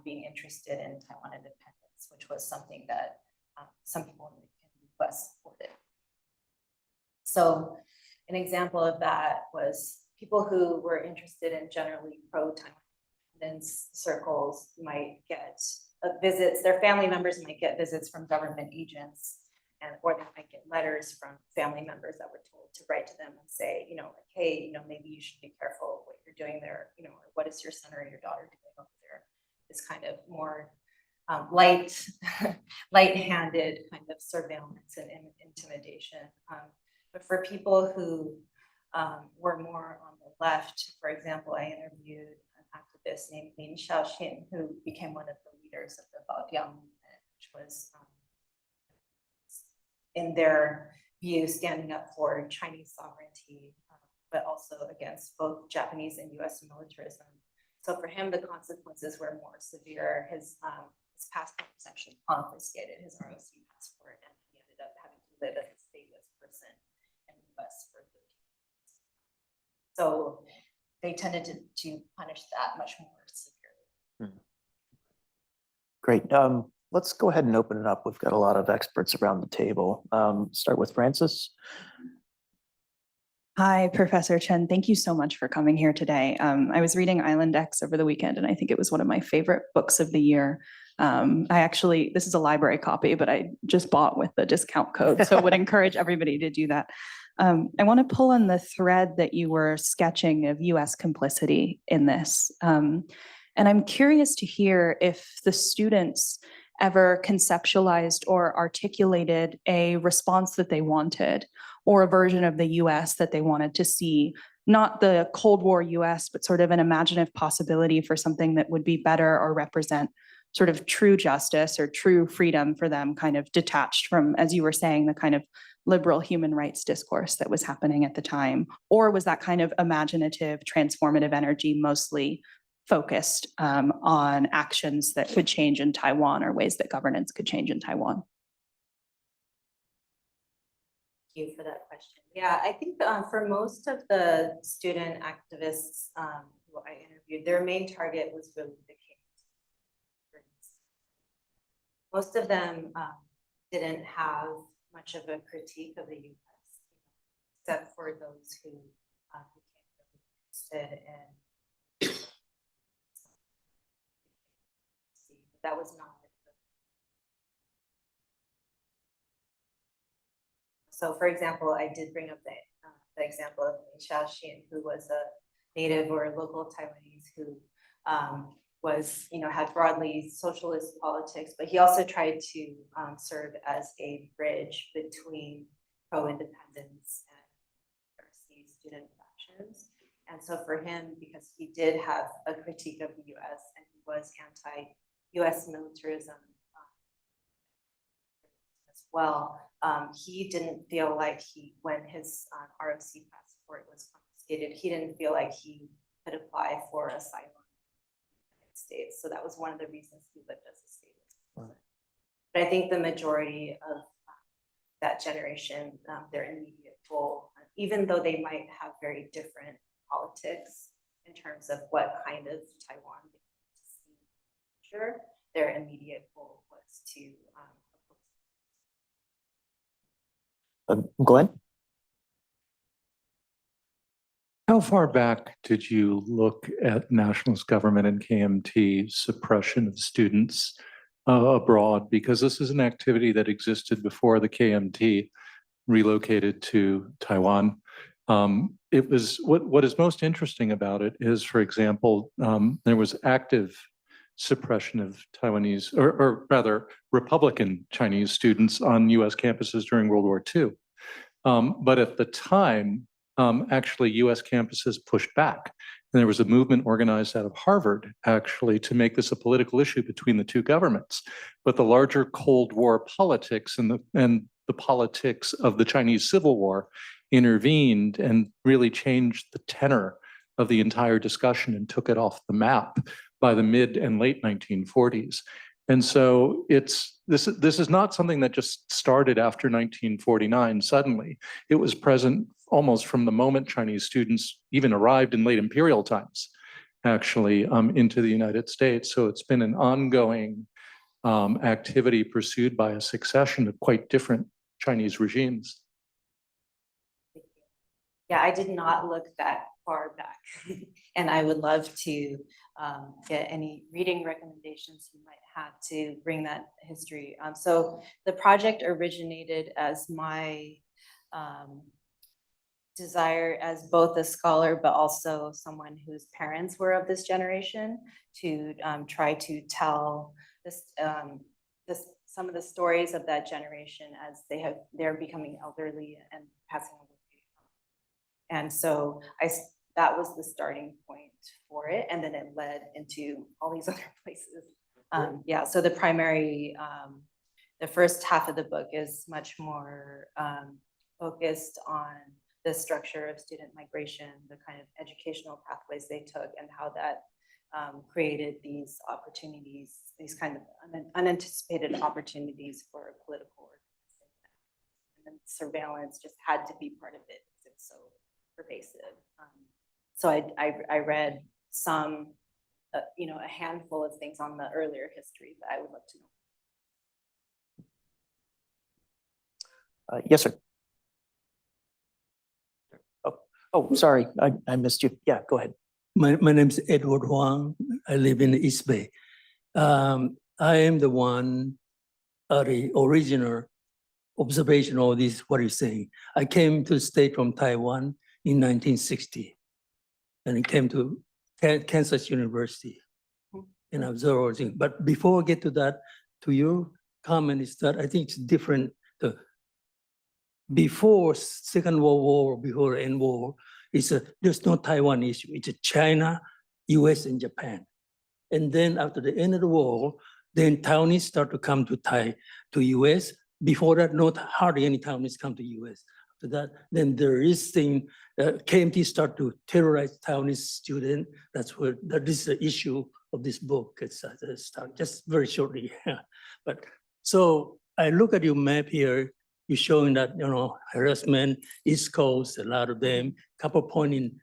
being interested in Taiwan independence, which was something that some people in the US supported. So an example of that was people who were interested in generally pro-Taiwan independence circles might get visits, their family members might get visits from government agents, or they might get letters from family members that were told to write to them and say, like, hey, maybe you should be careful what you're doing there, or what is your son or your daughter doing over there? This kind of more light-handed kind of surveillance and intimidation. But for people who were more on the left. For example, I interviewed an activist named Lin Xiaoxin, who became one of the leaders of the Baodiao movement, which was in their view standing up for Chinese sovereignty, but also against both Japanese and US militarism. So for him, the consequences were more severe. His passport was actually confiscated, his ROC passport, and he ended up having to live as a stateless person in the US for 13 years. So they tended to punish that much more severely. Great. Let's go ahead and open it up. We've got a lot of experts around the table. Start with Frances. Hi, Professor Chen. Thank you so much for coming here today. I was reading Island X over the weekend, and I think it was one of my favorite books of the year. This is a library copy, but I just bought with the discount code, so would encourage everybody to do that. I want to pull on the thread that you were sketching of US complicity in this. And I'm curious to hear if the students ever conceptualized or articulated a response that they wanted, or a version of the US that they wanted to see, not the Cold War US, but sort of an imaginative possibility for something that would be better or represent sort of true justice or true freedom for them, kind of detached from, as you were saying, the kind of liberal human rights discourse that was happening at the time? Or was that kind of imaginative, transformative energy mostly focused on actions that could change in Taiwan, or ways that governance could change in Taiwan? Thank you for that question. Yeah, I think for most of the student activists who I interviewed, their main target was really the case. Most of them didn't have much of a critique of the US, except for those who became really interested in. That was not. So, for example, I did bring up the example of Lin Xiaoxin, who was a native or local Taiwanese who was, had broadly socialist politics, but he also tried to serve as a bridge between pro-independence and student factions. And so for him, because he did have a critique of the US and he was anti-US militarism as well, he didn't feel like when his ROC passport was confiscated, he didn't feel like he could apply for asylum in the United States. So that was one of the reasons he lived as a stateless person. But I think the majority of that generation, their immediate goal, even though they might have very different politics in terms of what kind of Taiwan they want to see in the future, their immediate goal was to Glenn? How far back did you look at nationalist government and KMT suppression of students abroad? Because this is an activity that existed before the KMT relocated to Taiwan. It was what is most interesting about it is, for example, there was active suppression of Taiwanese, or rather Republican Chinese students on US campuses during World War II. But at the time, actually US campuses pushed back. And there was a movement organized out of Harvard, actually, to make this a political issue between the two governments. But the larger Cold War politics and the politics of the Chinese Civil War intervened and really changed the tenor of the entire discussion and took it off the map by the mid and late 1940s. And so this is not something that just started after 1949 suddenly. It was present almost from the moment Chinese students even arrived in late imperial times, actually, into the United States. So it's been an ongoing activity pursued by a succession of quite different Chinese regimes. Yeah, I did not look that far back. And I would love to get any reading recommendations you might have to bring that history. So the project originated as my desire as both a scholar, but also someone whose parents were of this generation, to try to tell some of the stories of that generation as they're becoming elderly and passing away. And so that was the starting point for it. And then it led into all these other places. Yeah, so the primary, the first half of the book is much more focused on the structure of student migration, the kind of educational pathways they took, and how that created these opportunities, these kind of unanticipated opportunities for political organizing. And then surveillance just had to be part of it because it's so pervasive. So I read some, a handful of things on the earlier history that I would love to know. Yes, sir. Oh, sorry, I missed you. Yeah, go ahead. My name is Edward Huang. I live in the East Bay. I am the one, the original observation of this, what you're saying. I came to the state from Taiwan in 1960, and I came to Kansas University and observed everything. But before I get to that, to your comment is that I think it's different. Before Second World War, before End War, there's no Taiwan issue. It's a China, US, and Japan. And then after the end of the war, then Taiwanese start to come to US. Before that, not hardly any Taiwanese come to US. After that, then there is thing, KMT start to terrorize Taiwanese student. That is the issue of this book. It's just very shortly. But so I look at your map here. You're showing that, harassment, East Coast, a lot of them, couple point in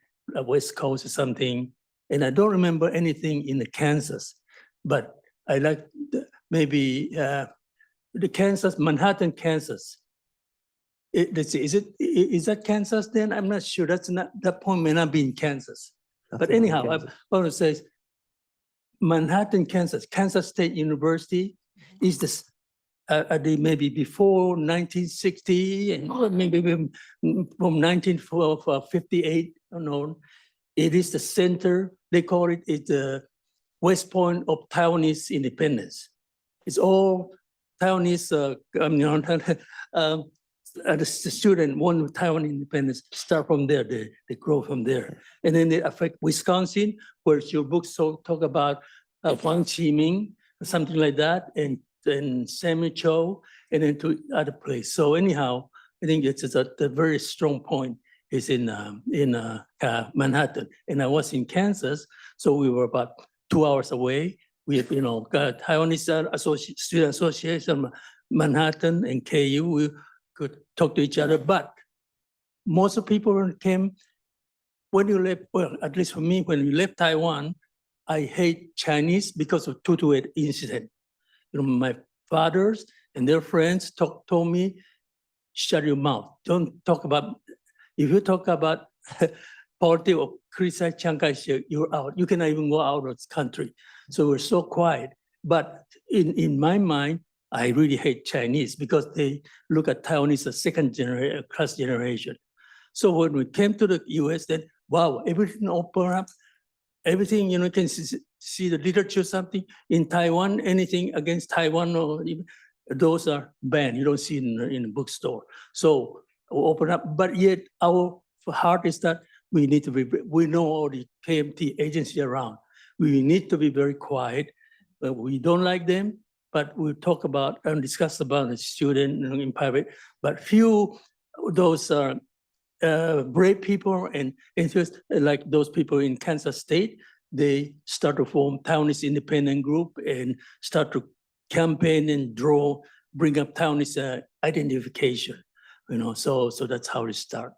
West Coast or something. And I don't remember anything in the Kansas, but I like maybe the Kansas, Manhattan, Kansas. Let's see, is that Kansas then? I'm not sure. That point may not be in Kansas. But anyhow, I want to say Manhattan, Kansas, Kansas State University is this. Maybe before 1960 and maybe from 1958 on. It is the center, they call it, it's the West Point of Taiwanese independence. It's all Taiwanese, the student want Taiwan independence, start from there, they grow from there. And then they affect Wisconsin, where your books talk about Huang Qiming, something like that, and Samuel Cho, and then to other place. So anyhow, I think it's a very strong point is in Manhattan. And I was in Kansas, so we were about 2 hours away. We had, got Taiwanese Student Association, Manhattan and KU. We could talk to each other, but most of the people came when you left. Well, at least for me, when we left Taiwan, I hate Chinese because of 228 incident. My fathers and their friends told me, shut your mouth. Don't talk about, if you talk about politics or criticize Chiang Kai-shek, you're out. You cannot even go out of this country. So we're so quiet. But in my mind, I really hate Chinese because they look at Taiwanese as second generation, class generation. So when we came to the US, then, wow, everything opened up. Everything, you can see the literature, something in Taiwan, anything against Taiwan, or even, those are banned. You don't see it in the bookstore. So open up, but yet our heart is that we need to be, we know all the KMT agency around. We need to be very quiet. We don't like them, but we talk about and discuss about the student in private, but few those brave people and interest, like those people in Kansas State, they start to form Taiwanese independent group and start to campaign and bring up Taiwanese identification, so that's how it starts.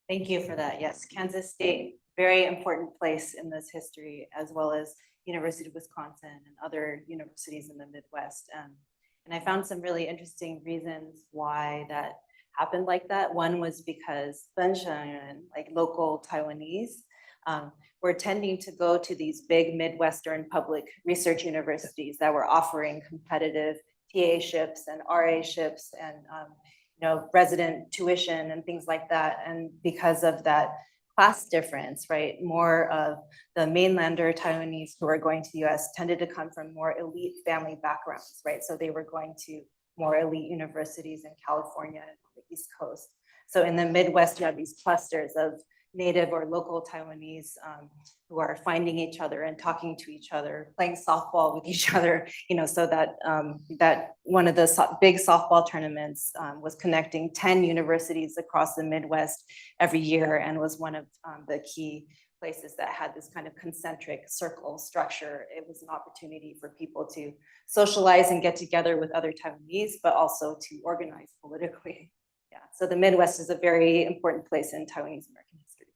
Thank you for that. Yes, Kansas State, very important place in this history, as well as University of Wisconsin and other universities in the Midwest. And I found some really interesting reasons why that happened like that. One was because like local Taiwanese, were tending to go to these big Midwestern public research universities that were offering competitive TA-ships and RA-ships and resident tuition and things like that. And because of that class difference, right, more of the mainlander Taiwanese who are going to the US tended to come from more elite family backgrounds, right? So they were going to more elite universities in California and the East Coast. So in the Midwest, you have these clusters of native or local Taiwanese who are finding each other and talking to each other, playing softball with each other, so that that one of the big softball tournaments was connecting 10 universities across the Midwest every year, and was one of the key places that had this kind of concentric circle structure. It was an opportunity for people to socialize and get together with other Taiwanese, but also to organize politically. Yeah, so the Midwest is a very important place in Taiwanese American history.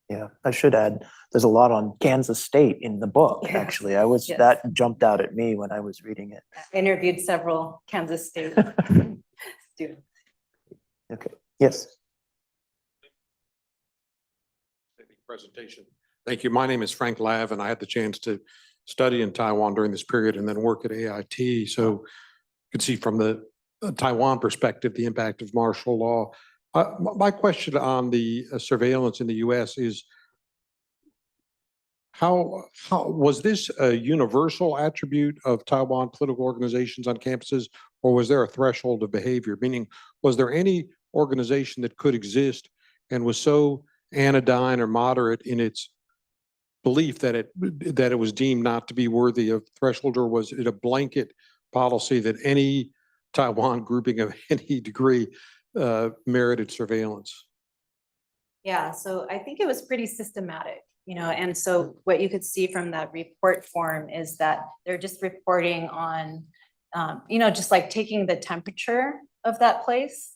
Yeah, I should add, there's a lot on Kansas State in the book, Yes. actually. Yes. That jumped out at me when I was reading it. I interviewed several Kansas State students. Okay, yes. Presentation. Thank you. My name is Frank Lav, and I had the chance to study in Taiwan during this period and then work at AIT. So you can see from the Taiwan perspective, the impact of martial law. My question on the surveillance in the US is, how was this a universal attribute of Taiwan political organizations on campuses, or was there a threshold of behavior? Meaning, was there any organization that could exist and was so anodyne or moderate in its belief that it was deemed not to be worthy of threshold, or was it a blanket policy that any Taiwan grouping of any degree merited surveillance? Yeah, so I think it was pretty systematic, and so what you could see from that report form is that they're just reporting on, just like taking the temperature of that place,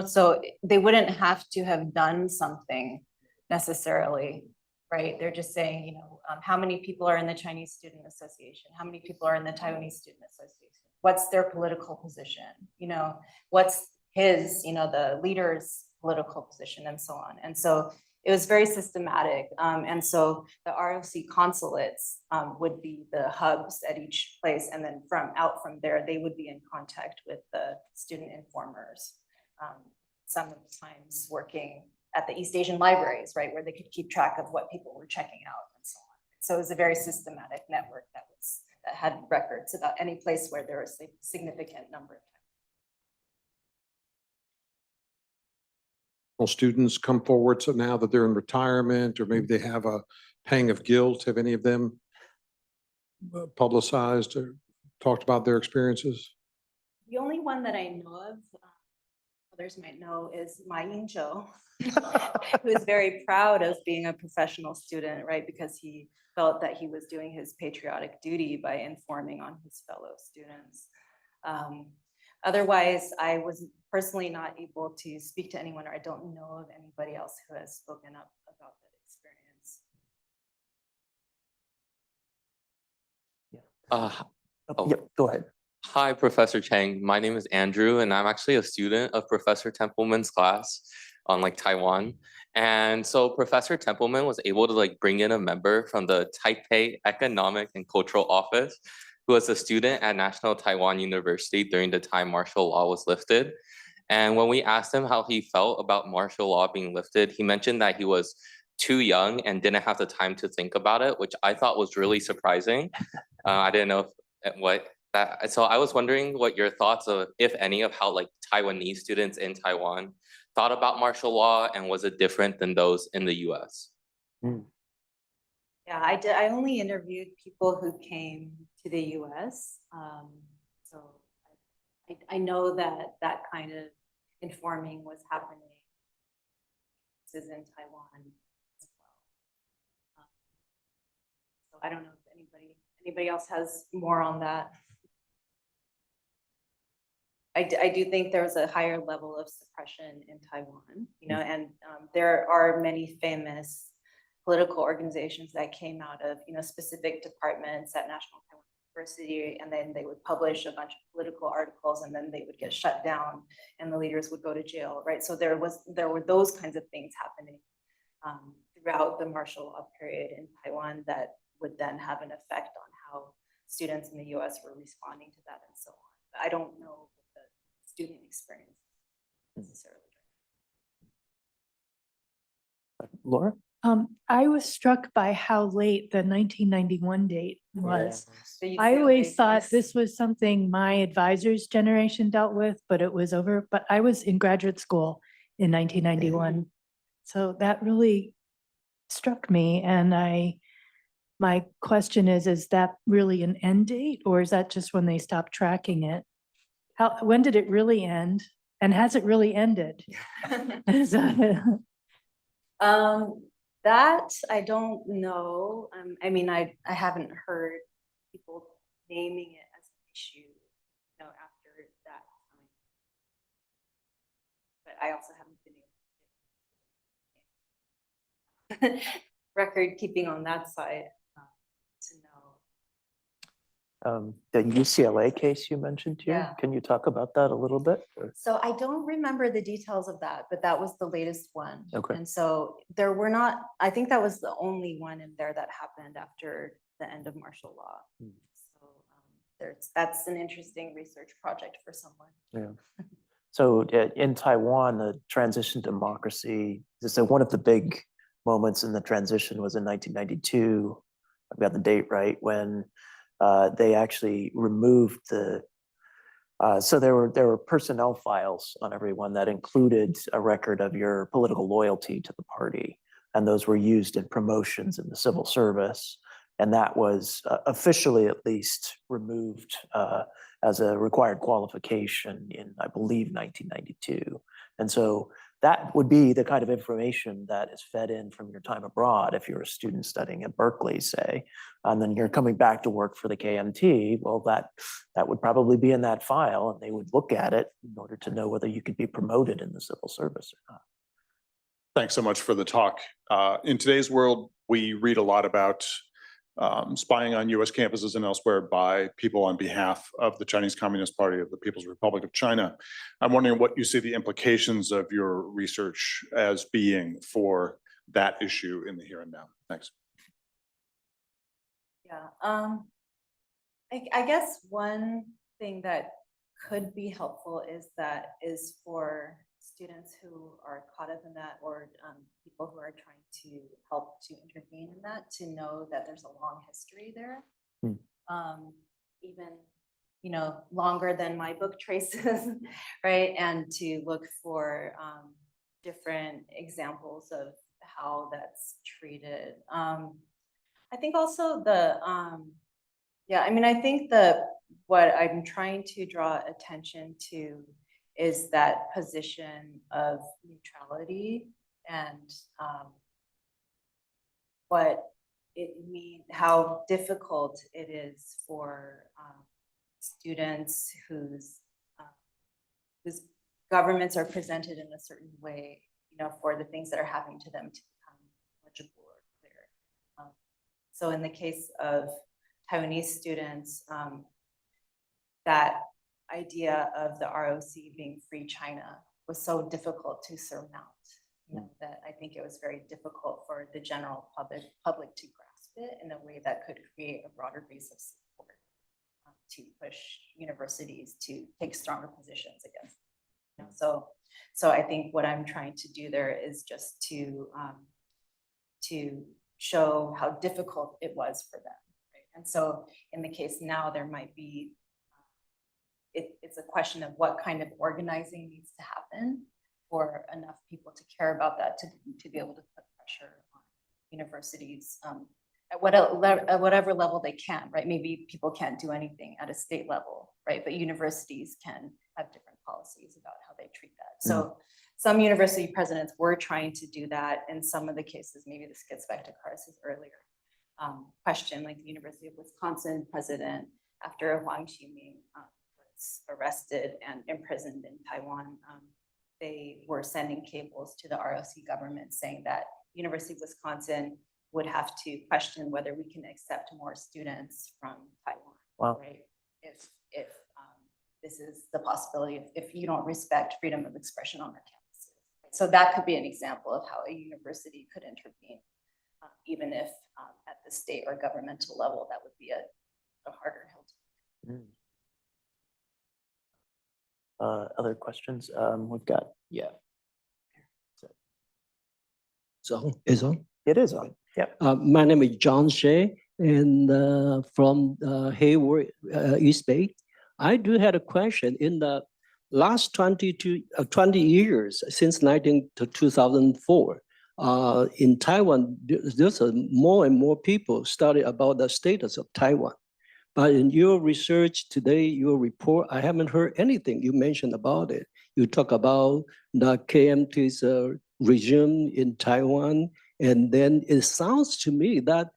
so they wouldn't have to have done something necessarily, right? They're just saying, how many people are in the Chinese Student Association? How many people are in the Taiwanese Student Association? What's their political position? What's his, the leader's political position, and so on. And so it was very systematic. And so the ROC consulates would be the hubs at each place. And then from there, they would be in contact with the student informers, some of the times working at the East Asian libraries, right, where they could keep track of what people were checking out and so on. So it was a very systematic network that had records about any place where there was a significant number of Students come forward, so now that they're in retirement, or maybe they have a pang of guilt, have any of them publicized or talked about their experiences? The only one that I know of, others might know, is Ma Ying-zhou, who is very proud of being a professional student, right? Because he felt that he was doing his patriotic duty by informing on his fellow students. Otherwise, I was personally not able to speak to anyone, or I don't know of anybody else who has spoken up about that experience. Yep, go ahead. Hi, Professor Chang. My name is Andrew, and I'm actually a student of Professor Templeman's class on Taiwan. And so Professor Templeman was able to bring in a member from the Taipei Economic and Cultural Office, who was a student at National Taiwan University during the time martial law was lifted. And when we asked him how he felt about martial law being lifted, he mentioned that he was too young and didn't have the time to think about it, which I thought was really surprising. I didn't know so I was wondering what your thoughts, if any, of how Taiwanese students in Taiwan thought about martial law, and was it different than those in the US? Yeah, I only interviewed people who came to the US. So I know that kind of informing was happening in Taiwan as well. So I don't know if anybody else has more on that. I do think there was a higher level of suppression in Taiwan, and there are many famous political organizations that came out of, specific departments at National Taiwan University, and then they would publish a bunch of political articles, and then they would get shut down, and the leaders would go to jail, right? So there were those kinds of things happening throughout the martial law period in Taiwan that would then have an effect on how students in the US were responding to that and so on. But I don't know the student experience necessarily. Laura? I was struck by how late the 1991 date was. So you I feel always like thought this- this was something my advisor's generation dealt with, but it was over. But I was in graduate school in 1991. So that really struck me. And my question is that really an end date, or is that just when they stopped tracking it? When did it really end? And has it really ended? That I don't know. I mean, I haven't heard people naming it as an issue, you know, after that time. But I also haven't been able to record keeping on that side to know. The UCLA case you mentioned here, Yeah. can you talk about that a little bit? Or- So I don't remember the details of that, but that was the latest one. Okay. And so there were not, I think that was the only one in there that happened after the end of martial law. So that's an interesting research project for someone. Yeah. So in Taiwan, the transition to democracy, so one of the big moments in the transition was in 1992. I've got the date right, when they actually removed the, so there were personnel files on everyone that included a record of your political loyalty to the party. And those were used in promotions in the civil service. And that was officially at least removed as a required qualification in, I believe, 1992. And so that would be the kind of information that is fed in from your time abroad if you're a student studying at Berkeley, say, and then you're coming back to work for the KMT. Well, that would probably be in that file, and they would look at it in order to know whether you could be promoted in the civil service or not. Thanks so much for the talk. In today's world, we read a lot about spying on US campuses and elsewhere by people on behalf of the Chinese Communist Party of the People's Republic of China. I'm wondering what you see the implications of your research as being for that issue in the here and now. Thanks. Yeah, I guess one thing that could be helpful is for students who are caught up in that, or people who are trying to help to intervene in that, to know that there's a long history there. Even, you know, longer than my book traces, right? And to look for different examples of how that's treated. I think also yeah, I mean, I think what I'm trying to draw attention to is that position of neutrality and what it means, how difficult it is for students whose governments are presented in a certain way, you know, for the things that are happening to them to become legible or clear. So in the case of Taiwanese students, that idea of the ROC being free China was so difficult to surmount, you know, that I think it was very difficult for the general public to grasp it in a way that could create a broader base of support to push universities to take stronger positions against, you know. So I think what I'm trying to do there is just to show how difficult it was for them, right? And so in the case now, there might be it's a question of what kind of organizing needs to happen for enough people to care about that, to be able to put pressure on universities at whatever level they can, right? Maybe people can't do anything at a state level, right? But universities can have different policies about how they treat that. So some university presidents were trying to do that in some of the cases. Maybe this gets back to Karis's earlier question, like the University of Wisconsin president, after Huang Qiming arrested and imprisoned in Taiwan, they were sending cables to the ROC government saying that University of Wisconsin would have to question whether we can accept more students from Taiwan. Wow. Right? If this is the possibility, if you don't respect freedom of expression on our campuses. So that could be an example of how a university could intervene, even if at the state or governmental level, that would be a harder hill to climb. Other questions? We've got, yeah. So is on. It is on, yeah. My name is John Shea, and from Hayward, East Bay. I do have a question in the last 20 years, since 2004, in Taiwan, there's more and more people study about the status of Taiwan. But in your research today, your report, I haven't heard anything you mentioned about it. You talk about the KMT's regime in Taiwan, and then it sounds to me that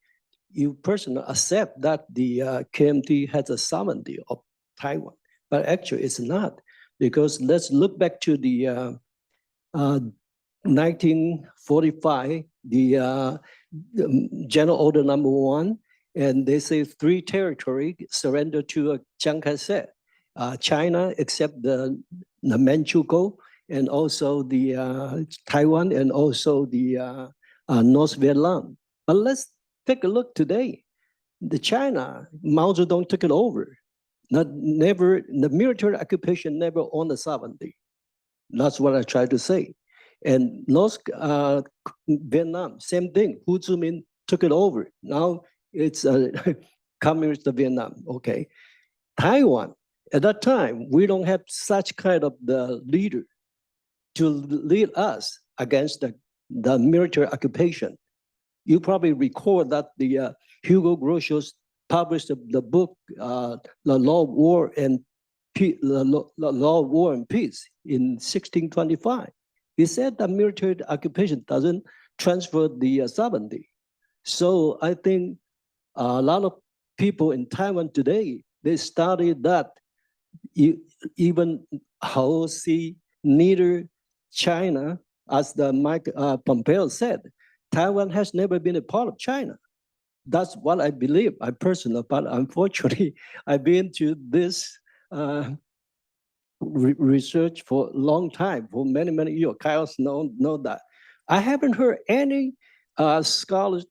you personally accept that the KMT has a sovereignty of Taiwan, but actually it's not, because let's look back to the 1945, the General Order Number 1, and they say 3 territories surrender to Chiang Kai-shek. China, except the Manchukuo, and also the Taiwan, and also the North Vietnam. But let's take a look today. The China, Mao Zedong took it over. The military occupation never owned the sovereignty. That's what I tried to say. And North Vietnam, same thing. Ho Chi Minh took it over. Now it's communist Vietnam. Okay. Taiwan, at that time, we don't have such kind of the leader to lead us against the military occupation. You probably recall that the Hugo Grotius published the book, The Law of War and Peace in 1625. He said that military occupation doesn't transfer the sovereignty. So I think a lot of people in Taiwan today, they study that even how see neither China, as the Mike Pompeo said, Taiwan has never been a part of China. That's what I believe, I personally, but unfortunately, I've been to this research for a long time, for many, many years. Kyle's know that. I haven't heard any scholars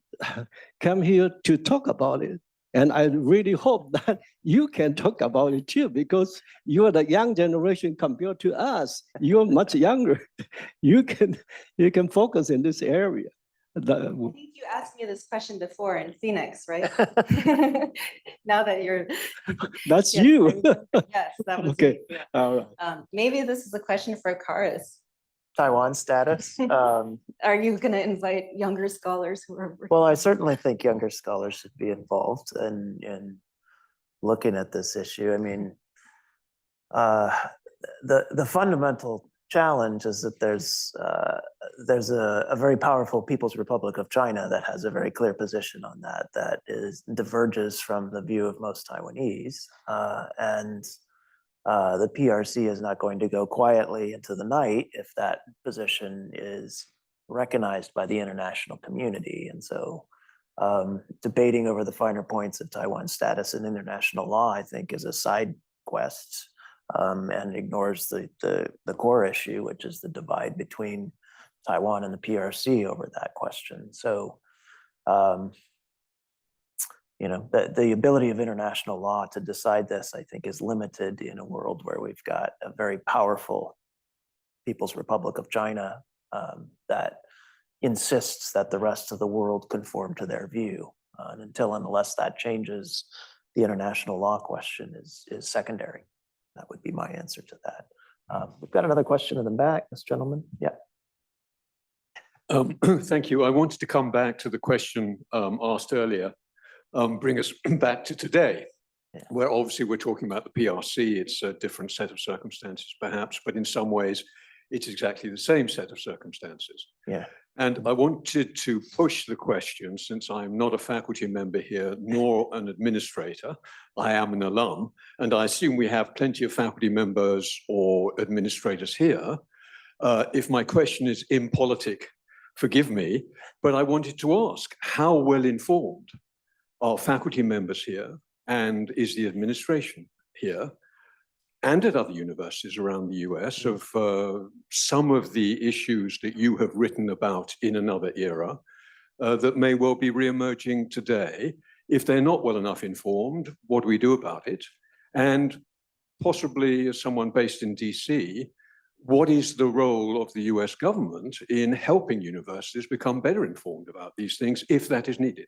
come here to talk about it. And I really hope that you can talk about it too, because you're the young generation compared to us. You're much younger. You can focus in this area. I think you asked me this question before in Phoenix, right? Now that you're. That's Yes, you. Yes, that was Okay. me, yeah. All right. Maybe this is a question for Karis. Taiwan status. Are you going to invite younger scholars who are? Well, I certainly think younger scholars should be involved in looking at this issue. I mean, the fundamental challenge is that there's a very powerful People's Republic of China that has a very clear position on that diverges from the view of most Taiwanese, and the PRC is not going to go quietly into the night if that position is recognized by the international community. And so debating over the finer points of Taiwan's status in international law, I think, is a side quest and ignores the core issue, which is the divide between Taiwan and the PRC over that question. So the ability of international law to decide this, I think, is limited in a world where we've got a very powerful People's Republic of China that insists that the rest of the world conform to their view. And unless that changes, the international law question is secondary. That would be my answer to that. We've got another question in the back, this gentleman. Yeah. Thank you. I wanted to come back to the question asked earlier, bring us back to today, where obviously we're talking about the PRC. It's a different set of circumstances, perhaps, but in some ways, it's exactly the same set of circumstances. Yeah. And I wanted to push the question, since I'm not a faculty member here, nor an administrator, I am an alum, and I assume we have plenty of faculty members or administrators here. If my question is impolitic, forgive me, but I wanted to ask, how well informed are faculty members here, and is the administration here, and at other universities around the US, of some of the issues that you have written about in another era that may well be re-emerging today? If they're not well enough informed, what do we do about it? And possibly, as someone based in DC, what is the role of the US government in helping universities become better informed about these things, if that is needed?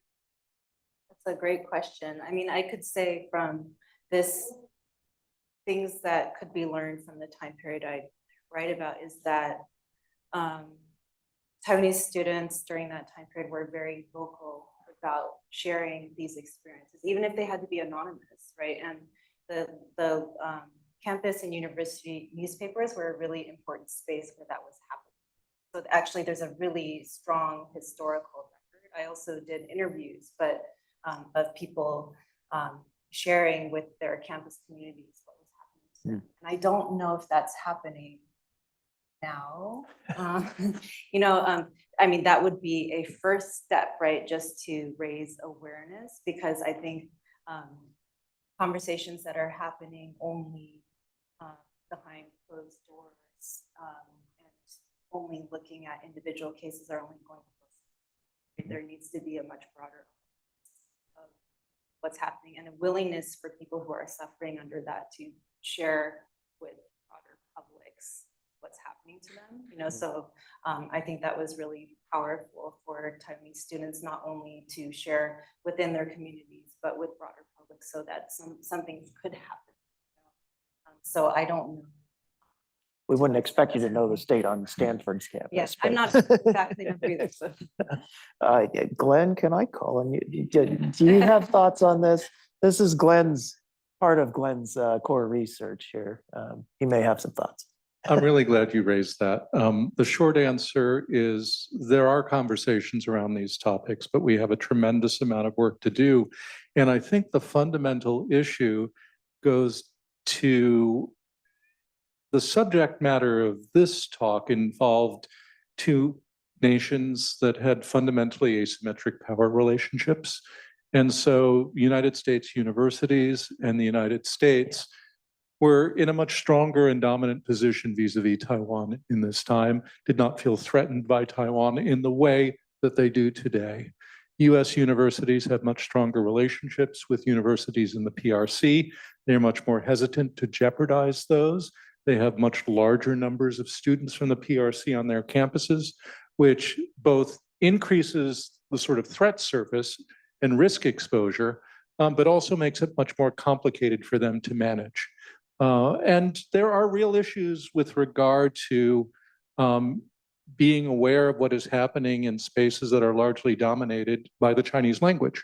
That's a great question. I mean, I could say from this things that could be learned from the time period I write about is that Taiwanese students during that time period were very vocal about sharing these experiences, even if they had to be anonymous, right? And the campus and university newspapers were a really important space where that was happening. So actually, there's a really strong historical record. I also did interviews, but of people sharing with their campus communities what was happening to them. And I don't know if that's happening now. I mean, that would be a first step, right? Just to raise awareness, because I think conversations that are happening only behind closed doors and only looking at individual cases are only going to. There needs to be a much broader of what's happening and a willingness for people who are suffering under that to share with broader publics what's happening to them. So I think that was really powerful for Taiwanese students, not only to share within their communities, but with broader public, so that something could happen. So I don't know. We wouldn't expect you to know the state on Stanford's campus. Yes, I'm but- not exactly a breather, so. Glenn, can I call on you? Do you have thoughts on this? This is part of Glenn's core research here. He may have some thoughts. I'm really glad you raised that. The short answer is there are conversations around these topics, but we have a tremendous amount of work to do. And I think the fundamental issue goes to the subject matter of this talk involved two nations that had fundamentally asymmetric power relationships. And so United States universities and the United States were in a much stronger and dominant position vis-a-vis Taiwan in this time, did not feel threatened by Taiwan in the way that they do today. US universities have much stronger relationships with universities in the PRC. They're much more hesitant to jeopardize those. They have much larger numbers of students from the PRC on their campuses, which both increases the sort of threat surface and risk exposure, but also makes it much more complicated for them to manage. And there are real issues with regard to being aware of what is happening in spaces that are largely dominated by the Chinese language,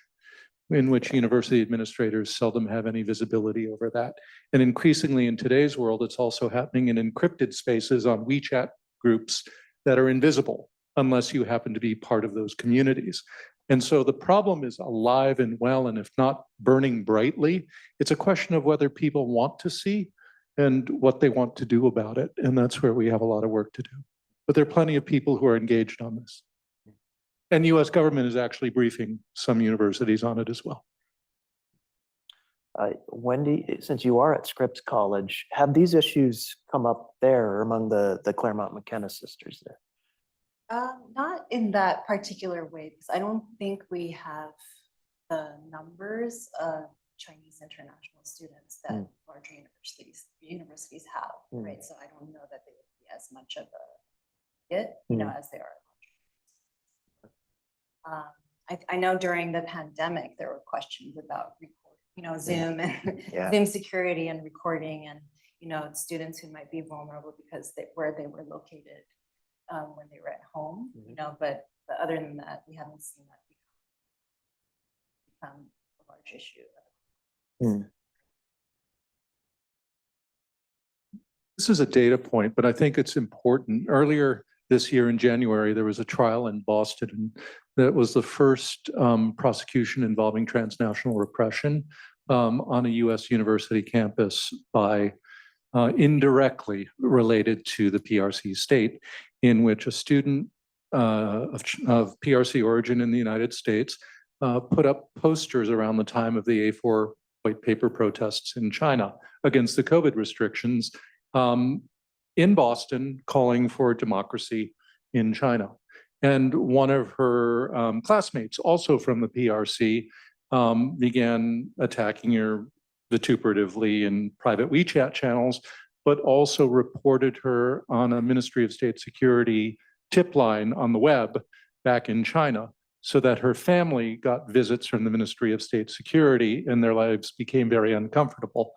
in which university administrators seldom have any visibility over that. And increasingly in today's world, it's also happening in encrypted spaces on WeChat groups that are invisible unless you happen to be part of those communities. And so the problem is alive and well, and if not burning brightly, it's a question of whether people want to see and what they want to do about it. And that's where we have a lot of work to do. But there are plenty of people who are engaged on this. And US government is actually briefing some universities on it as well. Wendy, since you are at Scripps College, have these issues come up there or among the Claremont McKenna sisters there? Not in that particular way, because I don't think we have the numbers of Chinese international students that larger universities have, right? So I don't know that they would be as much of a hit, as they are. I know during the pandemic, there were questions about recording, Zoom and Zoom security and recording and, students who might be vulnerable because where they were located when they were at home, but other than that, we haven't seen that become a large issue. This is a data point, but I think it's important. Earlier this year in January, there was a trial in Boston that was the first prosecution involving transnational repression on a US university campus by indirectly related to the PRC state, in which a student of PRC origin in the United States put up posters around the time of the A4 white paper protests in China against the COVID restrictions in Boston, calling for democracy in China. And one of her classmates, also from the PRC, began attacking her vituperatively in private WeChat channels, but also reported her on a Ministry of State Security tip line on the web back in China, so that her family got visits from the Ministry of State Security and their lives became very uncomfortable.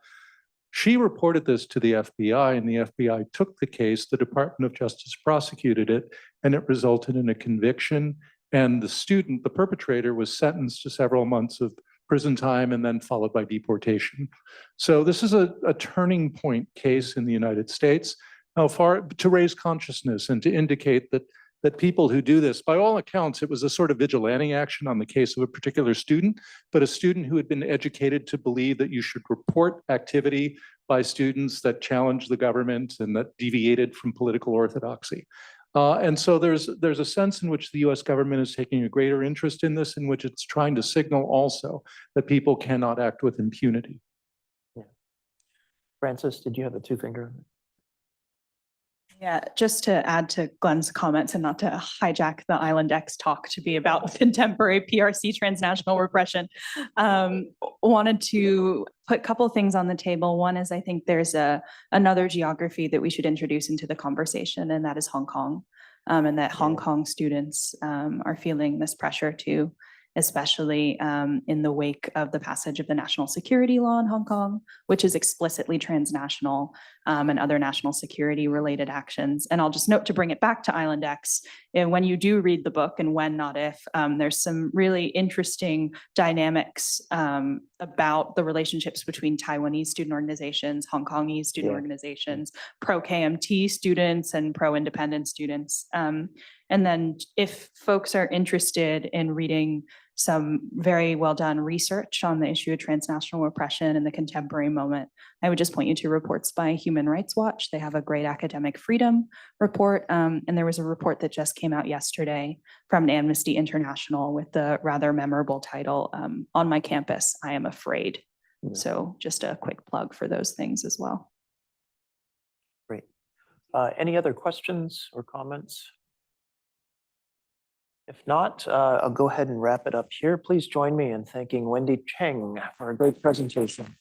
She reported this to the FBI, and the FBI took the case. The Department of Justice prosecuted it, and it resulted in a conviction. And the student, the perpetrator, was sentenced to several months of prison time and then followed by deportation. So this is a turning point case in the United States, to raise consciousness and to indicate that people who do this, by all accounts, it was a sort of vigilante action on the case of a particular student, but a student who had been educated to believe that you should report activity by students that challenged the government and that deviated from political orthodoxy. And so there's a sense in which the US government is taking a greater interest in this, in which it's trying to signal also that people cannot act with impunity. Yeah. Francis, did you have a two-finger? Yeah, just to add to Glenn's comments and not to hijack the Island X talk to be about contemporary PRC transnational repression, wanted to put a couple of things on the table. One is I think there's another geography that we should introduce into the conversation, and that is Hong Kong. And that Hong Kong students are feeling this pressure too, especially in the wake of the passage of the national security law in Hong Kong, which is explicitly transnational, and other national security related actions. And I'll just note, to bring it back to Island X, and when you do read the book, and when, not if, there's some really interesting dynamics about the relationships between Taiwanese student organizations, Hong Kongese student organizations, pro-KMT students and pro-independent students. And then if folks are interested in reading some very well done research on the issue of transnational repression in the contemporary moment, I would just point you to reports by Human Rights Watch. They have a great academic freedom report. And there was a report that just came out yesterday from Amnesty International with the rather memorable title, On My Campus, I Am Afraid. So just a quick plug for those things as well. Great. Any other questions or comments? If not, I'll go ahead and wrap it up here. Please join me in thanking Wendy Cheng for a great presentation.